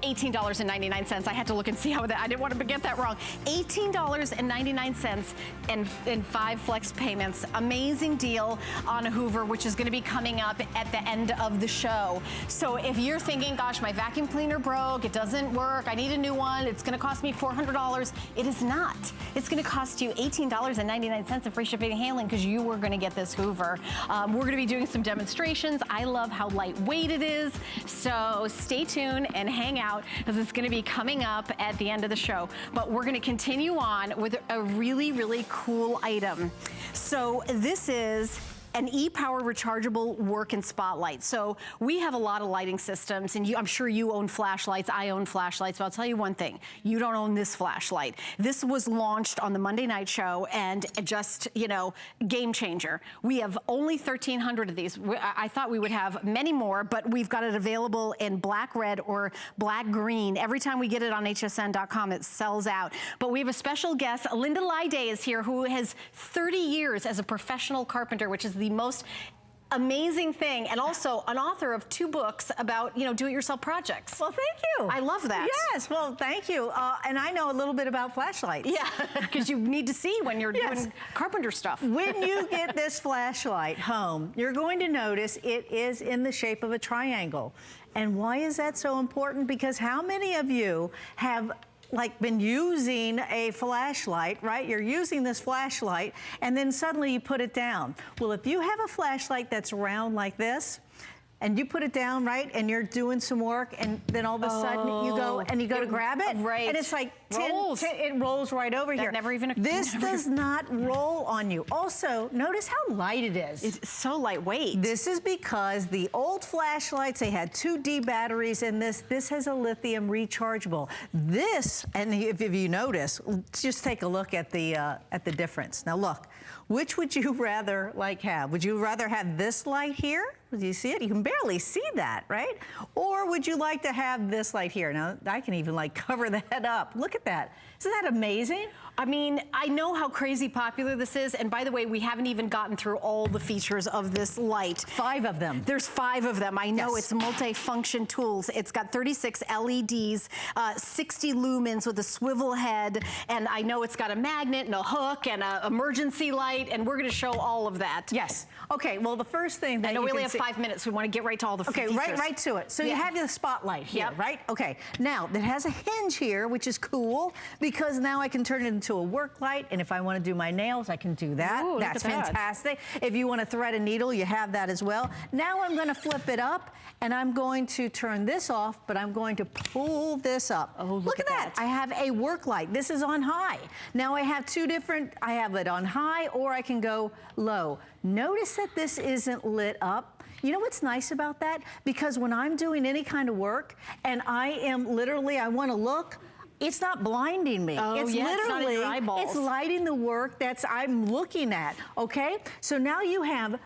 $18.99. I had to look and see how that, I didn't want to get that wrong. $18.99 and 5 flex payments. Amazing deal on a Hoover, which is going to be coming up at the end of the show. So if you're thinking, gosh, my vacuum cleaner broke, it doesn't work, I need a new one, it's going to cost me $400. It is not. It's going to cost you $18.99 in free shipping and handling because you were going to get this Hoover. We're going to be doing some demonstrations. I love how lightweight it is. So stay tuned and hang out, because it's going to be coming up at the end of the show. But we're going to continue on with a really, really cool item. So this is an e-power rechargeable work and spotlight. So we have a lot of lighting systems, and I'm sure you own flashlights, I own flashlights, but I'll tell you one thing, you don't own this flashlight. This was launched on the Monday Night Show, and just, you know, game changer. We have only 1,300 of these. I thought we would have many more, but we've got it available in black red or black green. Every time we get it on hsn.com, it sells out. But we have a special guest. Linda Lyday is here, who has 30 years as a professional carpenter, which is the most amazing thing, and also an author of 2 books about, you know, do-it-yourself projects. Well, thank you. I love that. Yes, well, thank you. And I know a little bit about flashlights. Yeah, because you need to see when you're doing carpenter stuff. When you get this flashlight home, you're going to notice it is in the shape of a triangle. And why is that so important? Because how many of you have been using a flashlight, right? You're using this flashlight, and then suddenly you put it down. Well, if you have a flashlight that's round like this, and you put it down, right, and you're doing some work, and then all of a sudden you go to grab it, right? And it's like it rolls right over here. Never even. This does not roll on you. Also, notice how light it is. It's so lightweight. This is because the old flashlights, they had 2D batteries in this. This has a lithium rechargeable. This, and if you notice, just take a look at the difference. Now look, which would you rather have? Would you rather have this light here? Do you see it? You can barely see that, right? Or would you like to have this light here? Now, I can even cover that up. Look at that. Isn't that amazing? I mean, I know how crazy popular this is, and by the way, we haven't even gotten through all the features of this light. 5 of them. There's 5 of them. I know it's multi-function tools. It's got 36 LEDs, 60 lumens with a swivel head, and I know it's got a magnet and a hook and an emergency light, and we're going to show all of that. Yes. Okay, well, the first thing that I know we only have 5 minutes. We want to get right to all the features. Okay, right to it. So you have the spotlight here, right? Okay. Now, it has a hinge here, which is cool, because now I can turn it into into a work light, and if I want to do my nails, I can do that. Ooh, that's fantastic. If you want to thread a needle, you have that as well. Now I'm going to flip it up, and I'm going to turn this off, but I'm going to pull this up. Oh, look at that. I have a work light. This is on high. Now I have two different, I have it on high, or I can go low. Notice that this isn't lit up. You know what's nice about that? Because when I'm doing any kind of work and I am literally, I want to look, it's not blinding me. Oh, it's yeah, literally, it's not in your eyeballs. It's lighting the work I'm looking at, okay? So now you have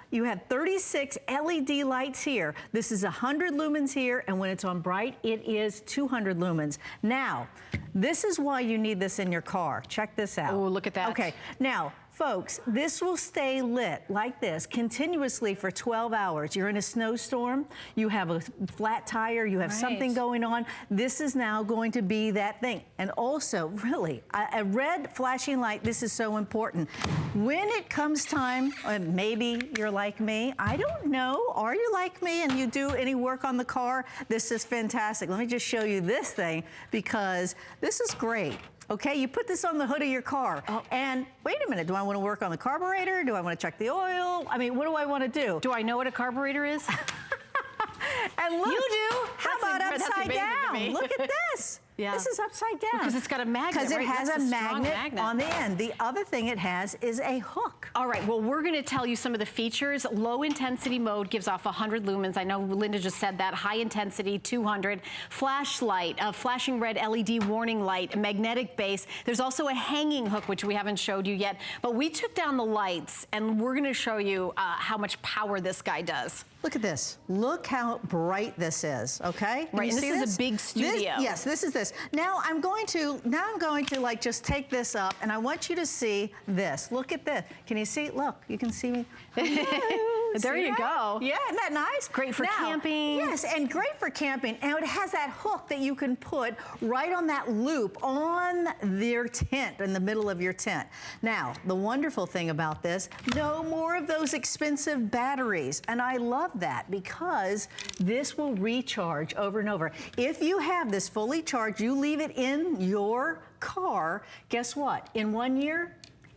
36 LED lights here. This is 100 lumens here, and when it's on bright, it is 200 lumens. Now, this is why you need this in your car. Check this out. Oh, look at that. Okay, now, folks, this will stay lit like this continuously for 12 hours. You're in a snowstorm, you have a flat tire, you have something going on. This is now going to be that thing. And also, really, a red flashing light, this is so important. When it comes time, maybe you're like me, I don't know, are you like me and you do any work on the car? This is fantastic. Let me just show you this thing because this is great. Okay, you put this on the hood of your car, and wait a minute, do I want to work on the carburetor? Do I want to check the oil? I mean, what do I want to do? Do I know what a carburetor is? And look, you do. How about upside down? Look at this. Yeah. This is upside down. Because it's got a magnet, Because it right? has That's a magnet on the end. The other thing it has is a hook. All right, well, we're gonna tell you some of the features. Low intensity mode gives off 100 lumens. I know Linda just said that. High intensity, 200. Flashlight, a flashing red LED warning light, a magnetic base. There's also a hanging hook, which we haven't showed you yet. But we took down the lights, and we're gonna show you how much power this guy does. Look at this. Look how bright this is, okay? Right, and this is a big studio. Yes, this is this. Now I'm going to like just take this up, and I want you to see this. Look at this. Can you see? Look, you can see me. There you go. Yeah, isn't that nice? Great for camping. Yes, and great for camping. And it has that hook that you can put right on that loop on your tent, in the middle of your tent. Now, the wonderful thing about this, no more of those expensive batteries. And I love that because this will recharge over and over. If you have this fully charged, you leave it in your car, guess what? In 1 year,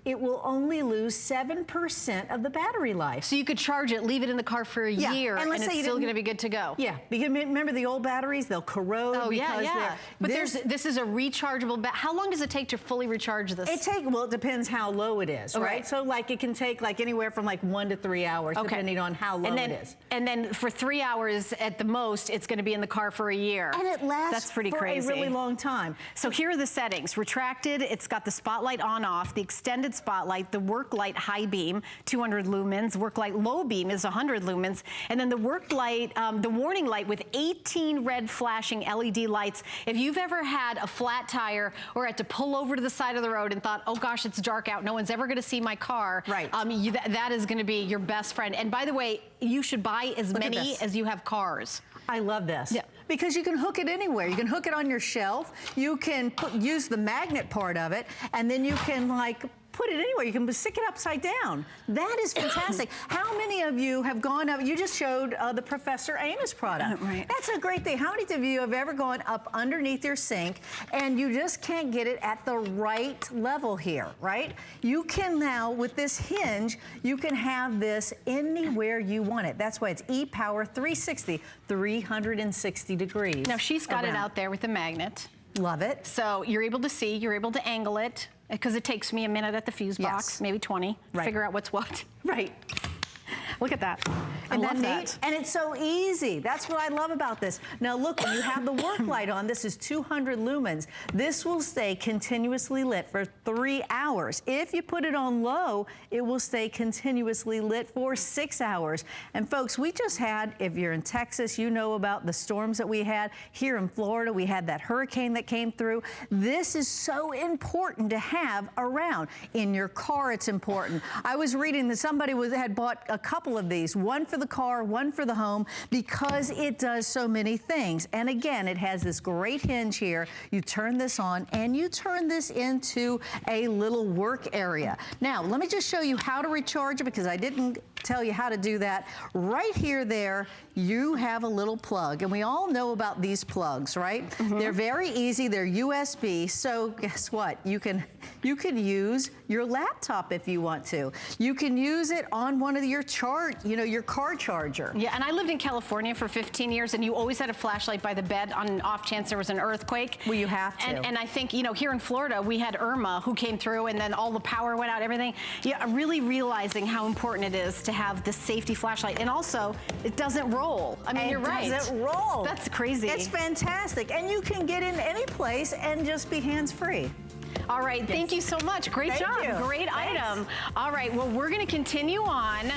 it will only lose 7% of the battery life. So you could charge it, leave it in the car for a year, and it's still going to be good to go. Yeah, because remember the old batteries, they'll corrode. Oh, yeah. But this is a rechargeable how long does it take to fully recharge this? Well, it depends how low it is, right? So like it can take like anywhere from like 1 to 3 hours, depending on how low it is. And then for 3 hours at the most, it's going to be in the car for a year. And it lasts That's pretty for crazy. a really long time. So here are the settings. Retracted, it's got the spotlight on off, the extended spotlight, the work light high beam, 200 lumens, work light low beam is 100 lumens, and then the work light, the warning light with 18 red flashing LED lights. If you've ever had a flat tire or had to pull over to the side of the road and thought, oh gosh, it's dark out, no one's ever gonna see my car, right? That is gonna be your best friend. And by the way, you should buy as many as you have cars. I love this. Yeah. Because you can hook it anywhere. You can hook it on your shelf. You can use the magnet part of it, and then you can like put it anywhere. You can stick it upside down. That is fantastic. How many of you have gone up? You just showed the Professor Amos product. Right. That's a great thing. How many of you have ever gone up underneath your sink and you just can't get it at the right level here, right? You can now, with this hinge, you can have this anywhere you want it. That's why it's E-Power 360, 360 degrees. Now she's got it out there with the magnet. Love it. So you're able to see, you're able to angle it, because it takes me a minute at the fuse box, maybe 20, figure out what's what. Right. Look at that. I Isn't love that that. neat? And it's so easy. That's what I love about this. Now look, when you have the work light on, this is 200 lumens. This will stay continuously lit for 3 hours. If you put it on low, it will stay continuously lit for 6 hours. And folks, we just had, if you're in Texas, you know about the storms that we had. Here in Florida, we had that hurricane that came through. This is so important to have around. In your car, it's important. I was reading that somebody had bought a couple of these, one for the car, one for the home, because it does so many things. And again, it has this great hinge here. You turn this on and you turn this into a little work area. Now, let me just show you how to recharge it because I didn't tell you how to do that. Right here, there, you have a little plug. And we all know about these plugs, right? They're very easy. They're USB. So guess what? You can use your laptop if you want to. You can use it on one of your your car charger. Yeah, and I lived in California for 15 years, and you always had a flashlight by the bed on an off chance there was an earthquake. Well, you have to. And I think, here in Florida, we had Irma who came through, and then all the power went out, everything. Yeah, really realizing how important it is to have the safety flashlight. And also, it doesn't roll. I mean, you're right. It doesn't roll. That's crazy. It's fantastic. And you can get in any place and just be hands-free. All right, thank you so much. Great job. Great item. All right, well, we're going to continue on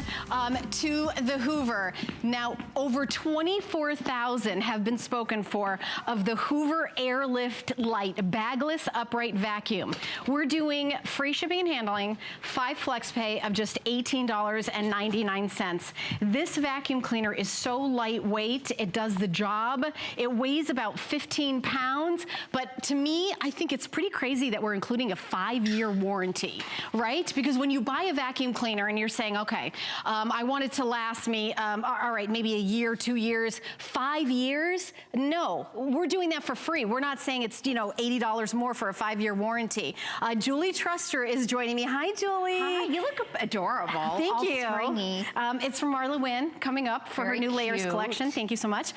to the Hoover. Now, over 24,000 have been spoken for of the Hoover Airlift Lite bagless upright vacuum. We're doing free shipping and handling, 5 flex pay of just $18.99. This vacuum cleaner is so lightweight. It does the job. It weighs about 15 pounds, but to me, I think it's pretty crazy that we're including a 5-year warranty, right? Because when you buy a vacuum cleaner and you're saying, okay, I want it to last me, all right, maybe a year, 2 years, 5 years? No, we're doing that for free. We're not saying it's, $80 more for a 5-year warranty. Julie Truster is joining me. Hi, Julie. Hi, you look adorable. Thank all you. Springy. It's from Marla Wynn coming up for her new layers collection. Thank you so much.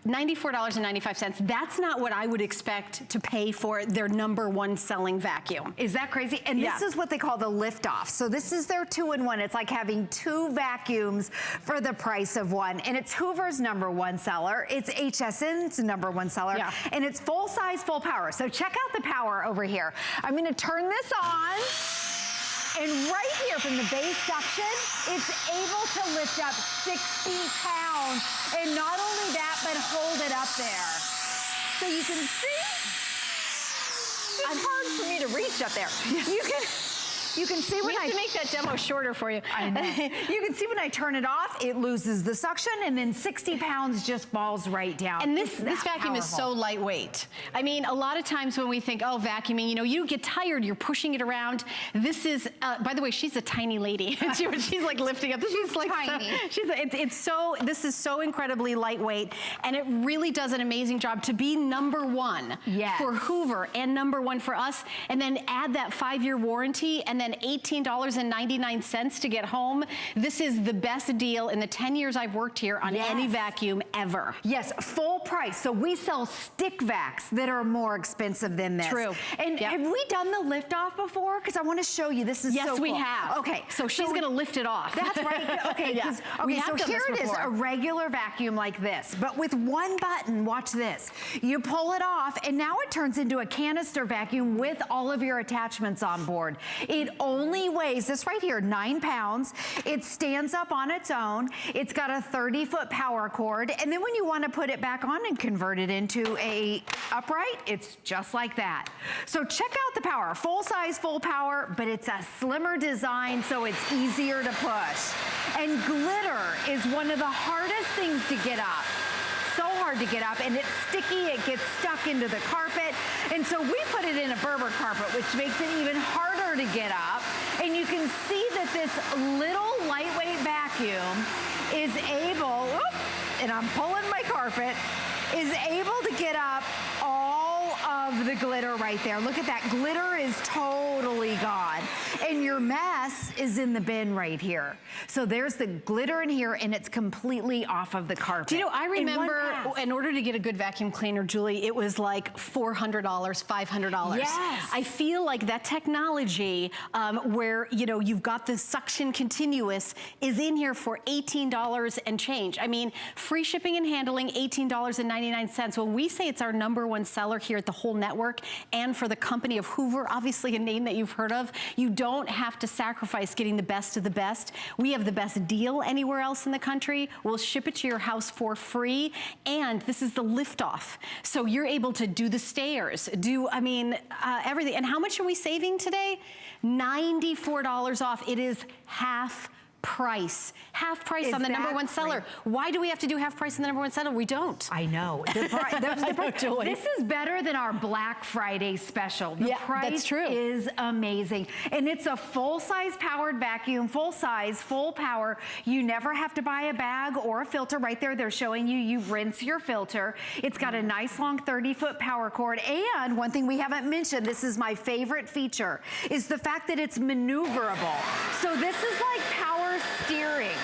$94.95. That's not what I would expect to pay for their #1 selling vacuum. Is that crazy? And this is what they call the lift-off. So this is their 2-in-1. It's like having 2 vacuums for the price of 1. And it's Hoover's #1 seller. It's HSN's #1 seller. Yeah. And it's full size, full power. So check out the power over here. I'm gonna turn this on. And right here from the base suction, it's able to lift up 60 pounds. And not only that, but hold it up there. So you can see, it's hard for me to reach up there. You can see when we have to make that demo shorter for you. I know. You can see when I turn it off, it loses the suction, and then 60 pounds just falls right down. And this vacuum is so lightweight. I mean, a lot of times when we think, oh, vacuuming, you get tired, you're pushing it around. This is, by the way, she's a tiny lady. She's like lifting up. She's like tiny. This is so incredibly lightweight, and it really does an amazing job to be #1 for Hoover and #1 for us, and then add that 5-year warranty, and then $18.99 to get home. This is the best deal in the 10 years I've worked here on any vacuum ever. Yes, full price. So we sell stick vacs that are more expensive than this. True. And have we done the lift off before? Because I want to show you. This is so cool. Yes, we have. Okay. So she's going to lift it off. That's right. Okay. Okay, so here it is, a regular vacuum like this, but with one button. Watch this. You pull it off, and now it turns into a canister vacuum with all of your attachments on board. It only weighs, this right here, 9 pounds. It stands up on its own. It's got a 30-foot power cord. And then when you want to put it back on and convert it into a upright, it's just like that. So check out the power. Full size, full power, but it's a slimmer design, so it's easier to push. And glitter is one of the hardest things to get up. So hard to get up, and it's sticky, it gets stuck into the carpet. And so we put it in a Berber carpet, which makes it even harder to get up. And you can see that this little lightweight vacuum is able, and I'm pulling my carpet, is able to get up all of the glitter right there. Look at that, glitter is totally gone. And your mess is in the bin right here. So there's the glitter in here, and it's completely off of the carpet. Do you know, I remember in order to get a good vacuum cleaner, Julie, it was like $400, $500. Yes. I feel like that technology where, you've got the suction continuous is in here for $18 and change. I mean, free shipping and handling, $18.99. When we say it's our #1 seller here at the whole network and for the company of Hoover, obviously a name that you've heard of, you don't have to sacrifice getting the best of the best. We have the best deal anywhere else in the country. We'll ship it to your house for free, and this is the lift-off. So you're able to do the stairs, everything. And how much are we saving today? $94 off. It is half price. Half price on the #1 seller. Why do we have to do half price on the #1 seller? We don't. I know. This is better than our Black Friday special. The price that's true. is amazing. And it's a full-size powered vacuum, full size, full power. You never have to buy a bag or a filter. Right there, they're showing you rinse your filter. It's got a nice long 30-foot power cord. And one thing we haven't mentioned, this is my favorite feature, is the fact that it's maneuverable. So this is like power steering.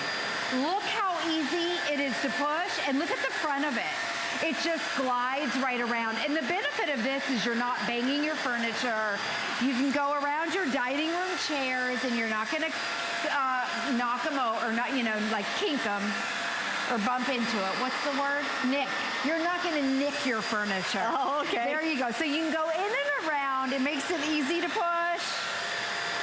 Look how easy it is to push, and look at the front of it. It just glides right around. And the benefit of this is you're not banging your furniture. You can go around your dining room chairs, and you're not gonna knock them over, or not, you know, like kink them or bump into it. What's the word? Nick. You're not gonna nick your furniture. Oh, okay. There you go. So you can go in and around. It makes it easy to push.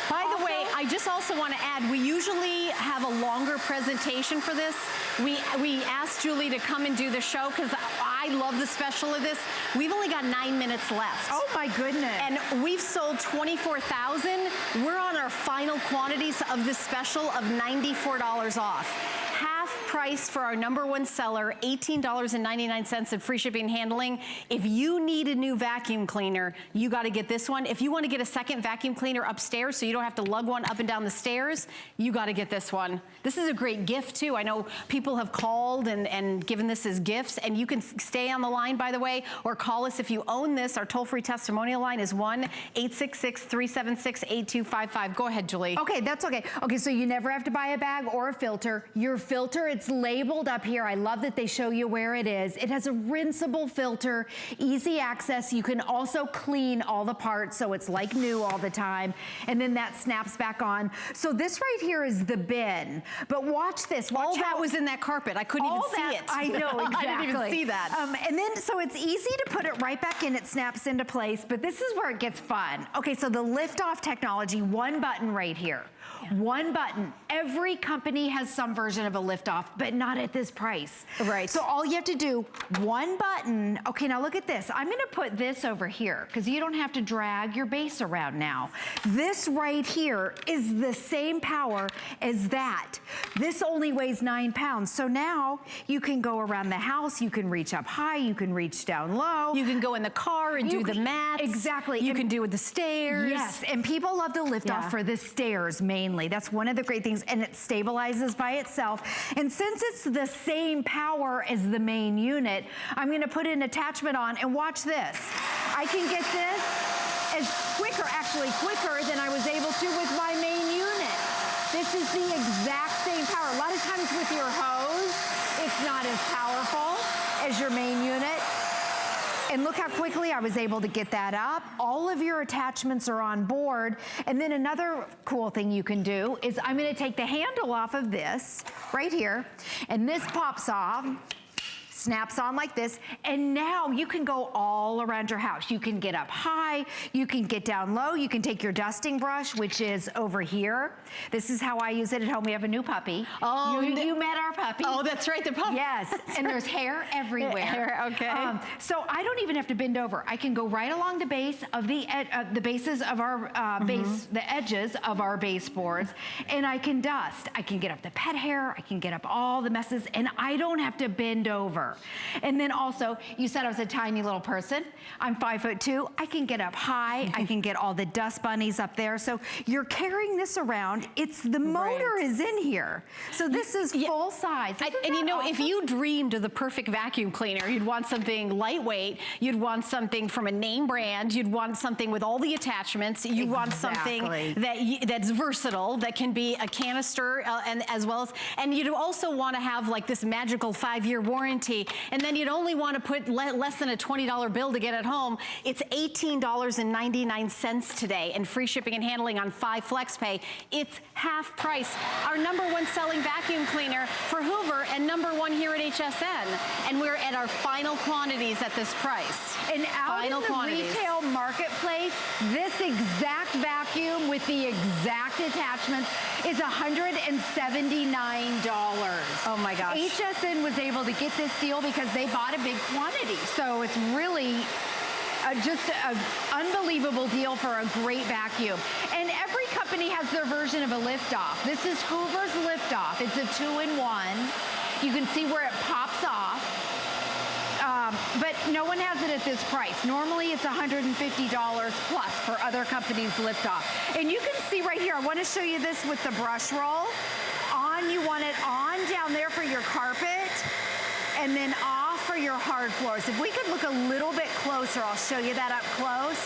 By the way, I just also want to add, we usually have a longer presentation for this. We asked Julie to come and do the show because I love the special of this. We've only got 9 minutes left. Oh my goodness. And we've sold 24,000. We're on our final quantities of this special of $94 off. Half price for our #1 seller, $18.99 in free shipping and handling. If you need a new vacuum cleaner, you got to get this one. If you want to get a second vacuum cleaner upstairs so you don't have to lug one up and down the stairs, you got to get this one. This is a great gift too. I know people have called and given this as gifts, and you can stay on the line, by the way, or call us if you own this. Our toll-free testimonial line is 1-866-376-8255. Go ahead, Julie. Okay, that's okay. Okay, so you never have to buy a bag or a filter. Your filter, it's labeled up here. I love that they show you where it is. It has a rinseable filter, easy access. You can also clean all the parts, so it's like new all the time. And then that snaps back on. So this right here is the bin. But watch this. Watch all how that was in that carpet. I couldn't even see it. I know, exactly. I didn't even see that. And then, so it's easy to put it right back in. It snaps into place. But this is where it gets fun. Okay, so the lift-off technology, one button right here. One button. Every company has some version of a lift-off, but not at this price. Right. So all you have to do, one button. Okay, now look at this. I'm gonna put this over here because you don't have to drag your base around now. This right here is the same power as that. This only weighs 9 pounds. So now you can go around the house, you can reach up high, you can reach down low. You can go in the car and do the mats. Exactly. You can do with the stairs. Yes, and people love the lift-off for the stairs mainly. That's one of the great things, and it stabilizes by itself. And since it's the same power as the main unit, I'm gonna put an attachment on, and watch this. I can get this as quicker, actually quicker than I was able to with my main unit. This is the exact same power. A lot of times with your hose, it's not as powerful as your main unit. And look how quickly I was able to get that up. All of your attachments are on board. And then another cool thing you can do is I'm gonna take the handle off of this right here, and this pops off, snaps on like this, and now you can go all around your house. You can get up high, you can get down low, you can take your dusting brush, which is over here. This is how I use it at home. We have a new puppy. Oh, you met our puppy. Oh, that's right, the puppy. Yes, and there's hair everywhere. Okay. So I don't even have to bend over. I can go right along the base of the bases of our base, the edges of our baseboards, and I can dust. I can get up the pet hair, I can get up all the messes, and I don't have to bend over. And then also, you said I was a tiny little person. I'm 5'2". I can get up high. I can get all the dust bunnies up there. So you're carrying this around. It's the motor is in here. So this is full size. And you know, awesome? If you dreamed of the perfect vacuum cleaner, you'd want something lightweight. You'd want something from a name brand. You'd want something with all the attachments. You want something that's versatile, that can be a canister, and as well as, and you'd also want to have like this magical 5-year warranty. And then you'd only want to put less than a $20 bill to get it home. It's $18.99 today, and free shipping and handling on 5 FlexPay. It's half price. Our #1 selling vacuum cleaner for Hoover, and #1 here at HSN. And we're at our final quantities at this price. And out in the retail marketplace, this exact vacuum with the exact attachments is $179. Oh my gosh. HSN was able to get this deal because they bought a big quantity. So it's really just an unbelievable deal for a great vacuum. And every company has their version of a lift-off. This is Hoover's lift-off. It's a 2-in-1. You can see where it pops off. But no one has it at this price. Normally it's $150 plus for other companies' lift-off. And you can see right here, I want to show you this with the brush roll. You want it on down there for your carpet, and then off for your hard floors. If we could look a little bit closer, I'll show you that up close.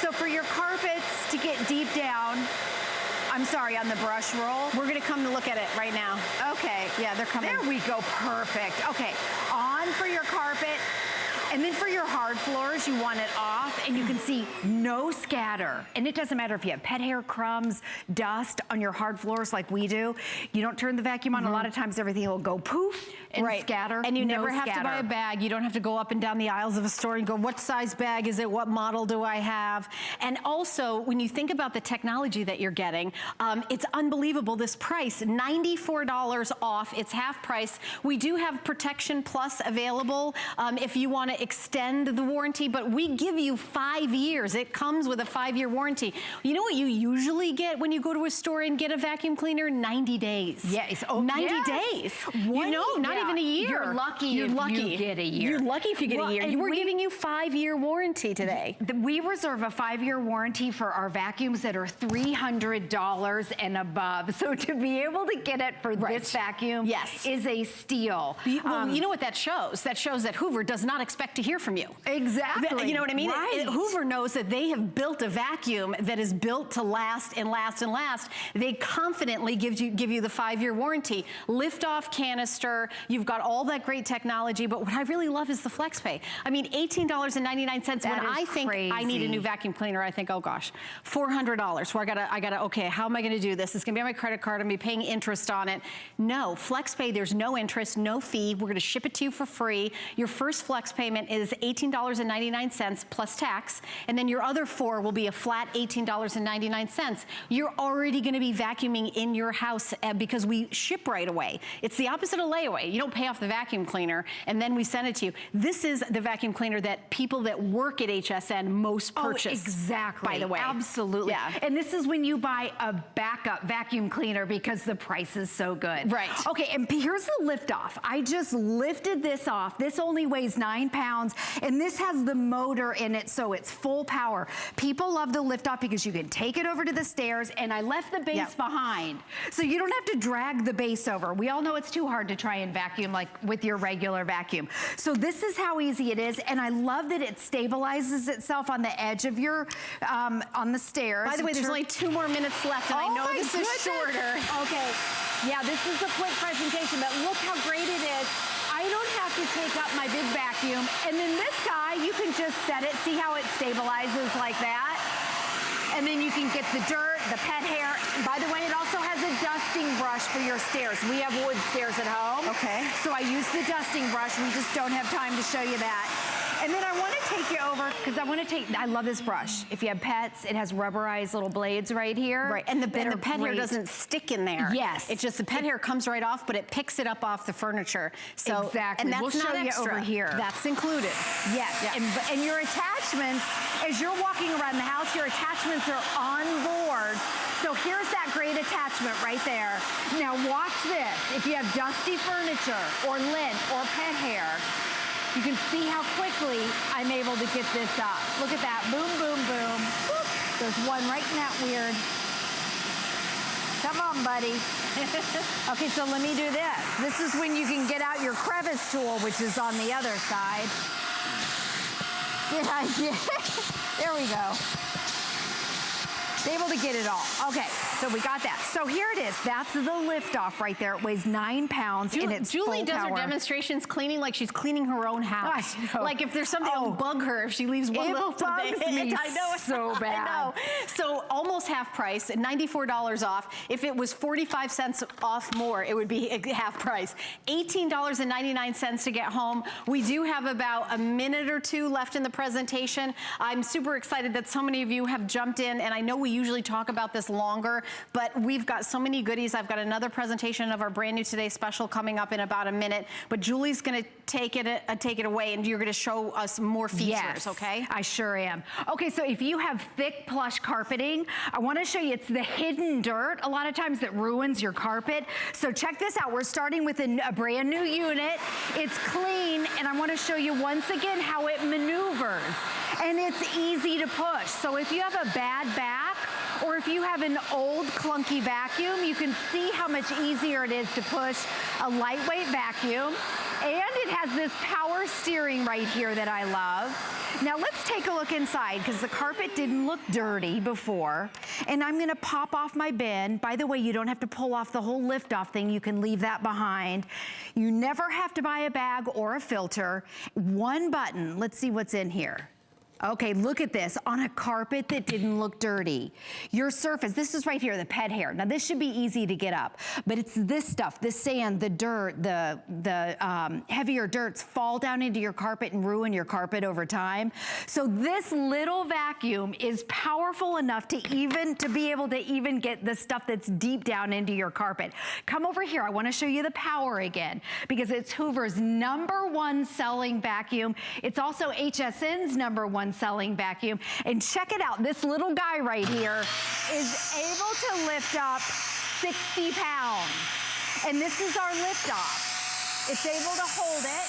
So for your carpets to get deep down, I'm sorry, on the brush roll. We're gonna come to look at it right now. Okay. Yeah, they're coming. There we go, perfect. Okay, on for your carpet. And then for your hard floors, you want it off, and you can see no scatter. And it doesn't matter if you have pet hair, crumbs, dust on your hard floors like we do. You don't turn the vacuum on, a lot of times everything will go poof and scatter. And you never have to buy a bag. You don't have to go up and down the aisles of a store and go, what size bag is it? What model do I have? And also, when you think about the technology that you're getting, it's unbelievable, this price, $94 off. It's half price. We do have Protection Plus available if you want to extend the warranty, but we give you 5 years. It comes with a 5-year warranty. You know what you usually get when you go to a store and get a vacuum cleaner? 90 days. Yes. 90 days. You know, not even a year. You're lucky if you get a year. You're lucky if you get a year. And we're giving you 5-year warranty today. We reserve a 5-year warranty for our vacuums that are $300 and above. So to be able to get it for this vacuum is a steal. Well, you know what that shows? That shows that Hoover does not expect to hear from you. Exactly. You know what I mean? Right. Hoover knows that they have built a vacuum that is built to last and last and last. They confidently give you the 5-year warranty. Lift off canister. You've got all that great technology, but what I really love is the FlexPay. I mean, $18.99. When I think I need a new vacuum cleaner, I think, oh gosh, $400. So I gotta, okay, how am I gonna do this? It's gonna be on my credit card. I'm gonna be paying interest on it. No, FlexPay, there's no interest, no fee. We're gonna ship it to you for free. Your first Flex payment is $18.99 plus tax, and then your other 4 will be a flat $18.99. You're already gonna be vacuuming in your house because we ship right away. It's the opposite of layaway. You don't pay off the vacuum cleaner and then we send it to you. This is the vacuum cleaner that people that work at HSN most purchase. Oh, exactly. By the way. Absolutely. Yeah. And this is when you buy a backup vacuum cleaner because the price is so good. Right. Okay, and here's the lift off. I just lifted this off. This only weighs 9 pounds, and this has the motor in it, so it's full power. People love the lift off because you can take it over to the stairs, and I left the base behind, so you don't have to drag the base over. We all know it's too hard to try and vacuum like with your regular vacuum. So this is how easy it is, and I love that it stabilizes itself on the edge of your, on the stairs. By the way, there's only 2 more minutes left, and I know this is shorter. Okay, yeah, this is a quick presentation, but look how great it is. I don't have to take up my big vacuum. And then this guy, you can just set it, see how it stabilizes like that. And then you can get the dirt, the pet hair. By the way, it also has a dusting brush for your stairs. We have wood stairs at home. Okay. So I use the dusting brush. We just don't have time to show you that. And then I want to take you over, because I love this brush. If you have pets, it has rubberized little blades right here. Right, and the pet hair doesn't stick in there. Yes. It's just the pet hair comes right off, but it picks it up off the furniture. So, exactly. And that's we'll not show extra. you over here. That's included. Yes, yeah. and your attachments, as you're walking around the house, your attachments are on board. So here's that great attachment right there. Now watch this. If you have dusty furniture or lint or pet hair, you can see how quickly I'm able to get this up. Look at that, boom, boom, boom. Whoop. There's one right in that weird. Come on, buddy. Okay, so let me do this. This is when you can get out your crevice tool, which is on the other side. There we go. Able to get it all. Okay, so we got that. So here it is. That's the lift off right there. It weighs 9 pounds and it's Julie full does power. her demonstrations cleaning like she's cleaning her own house. Like if there's something that'll bug her if she leaves one little something. I know so bad. I know. So almost half price, $94 off. If it was 45 cents off more, it would be half price. $18.99 to get home. We do have about a minute or 2 left in the presentation. I'm super excited that so many of you have jumped in, and I know we usually talk about this longer, but we've got so many goodies. I've got another presentation of our brand new Today Special coming up in about a minute, but Julie's gonna take it away, and you're gonna show us more features, okay? I sure am. Okay, so if you have thick plush carpeting, I wanna show you, it's the hidden dirt a lot of times that ruins your carpet. So check this out. We're starting with a brand new unit. It's clean, and I wanna show you once again how it maneuvers. And it's easy to push. So if you have a bad back, or if you have an old clunky vacuum, you can see how much easier it is to push a lightweight vacuum. And it has this power steering right here that I love. Now let's take a look inside, because the carpet didn't look dirty before. And I'm gonna pop off my bin. By the way, you don't have to pull off the whole lift off thing. You can leave that behind. You never have to buy a bag or a filter. One button, let's see what's in here. Okay, look at this, on a carpet that didn't look dirty. Your surface, this is right here, the pet hair. Now this should be easy to get up, but it's this stuff, the sand, the dirt, the heavier dirts fall down into your carpet and ruin your carpet over time. So this little vacuum is powerful enough to be able to even get the stuff that's deep down into your carpet. Come over here, I wanna show you the power again, because it's Hoover's #1 selling vacuum. It's also HSN's #1 selling vacuum. And check it out, this little guy right here is able to lift up 60 pounds. And this is our lift off. It's able to hold it.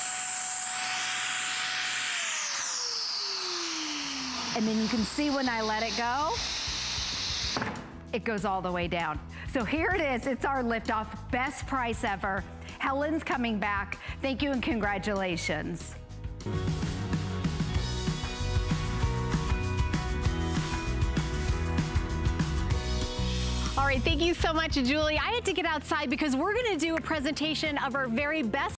And then you can see when I let it go, it goes all the way down. So here it is, it's our lift off, best price ever. Helen's coming back. Thank you and congratulations. All right, thank you so much, Julie. I had to get outside because we're gonna do a presentation of our very best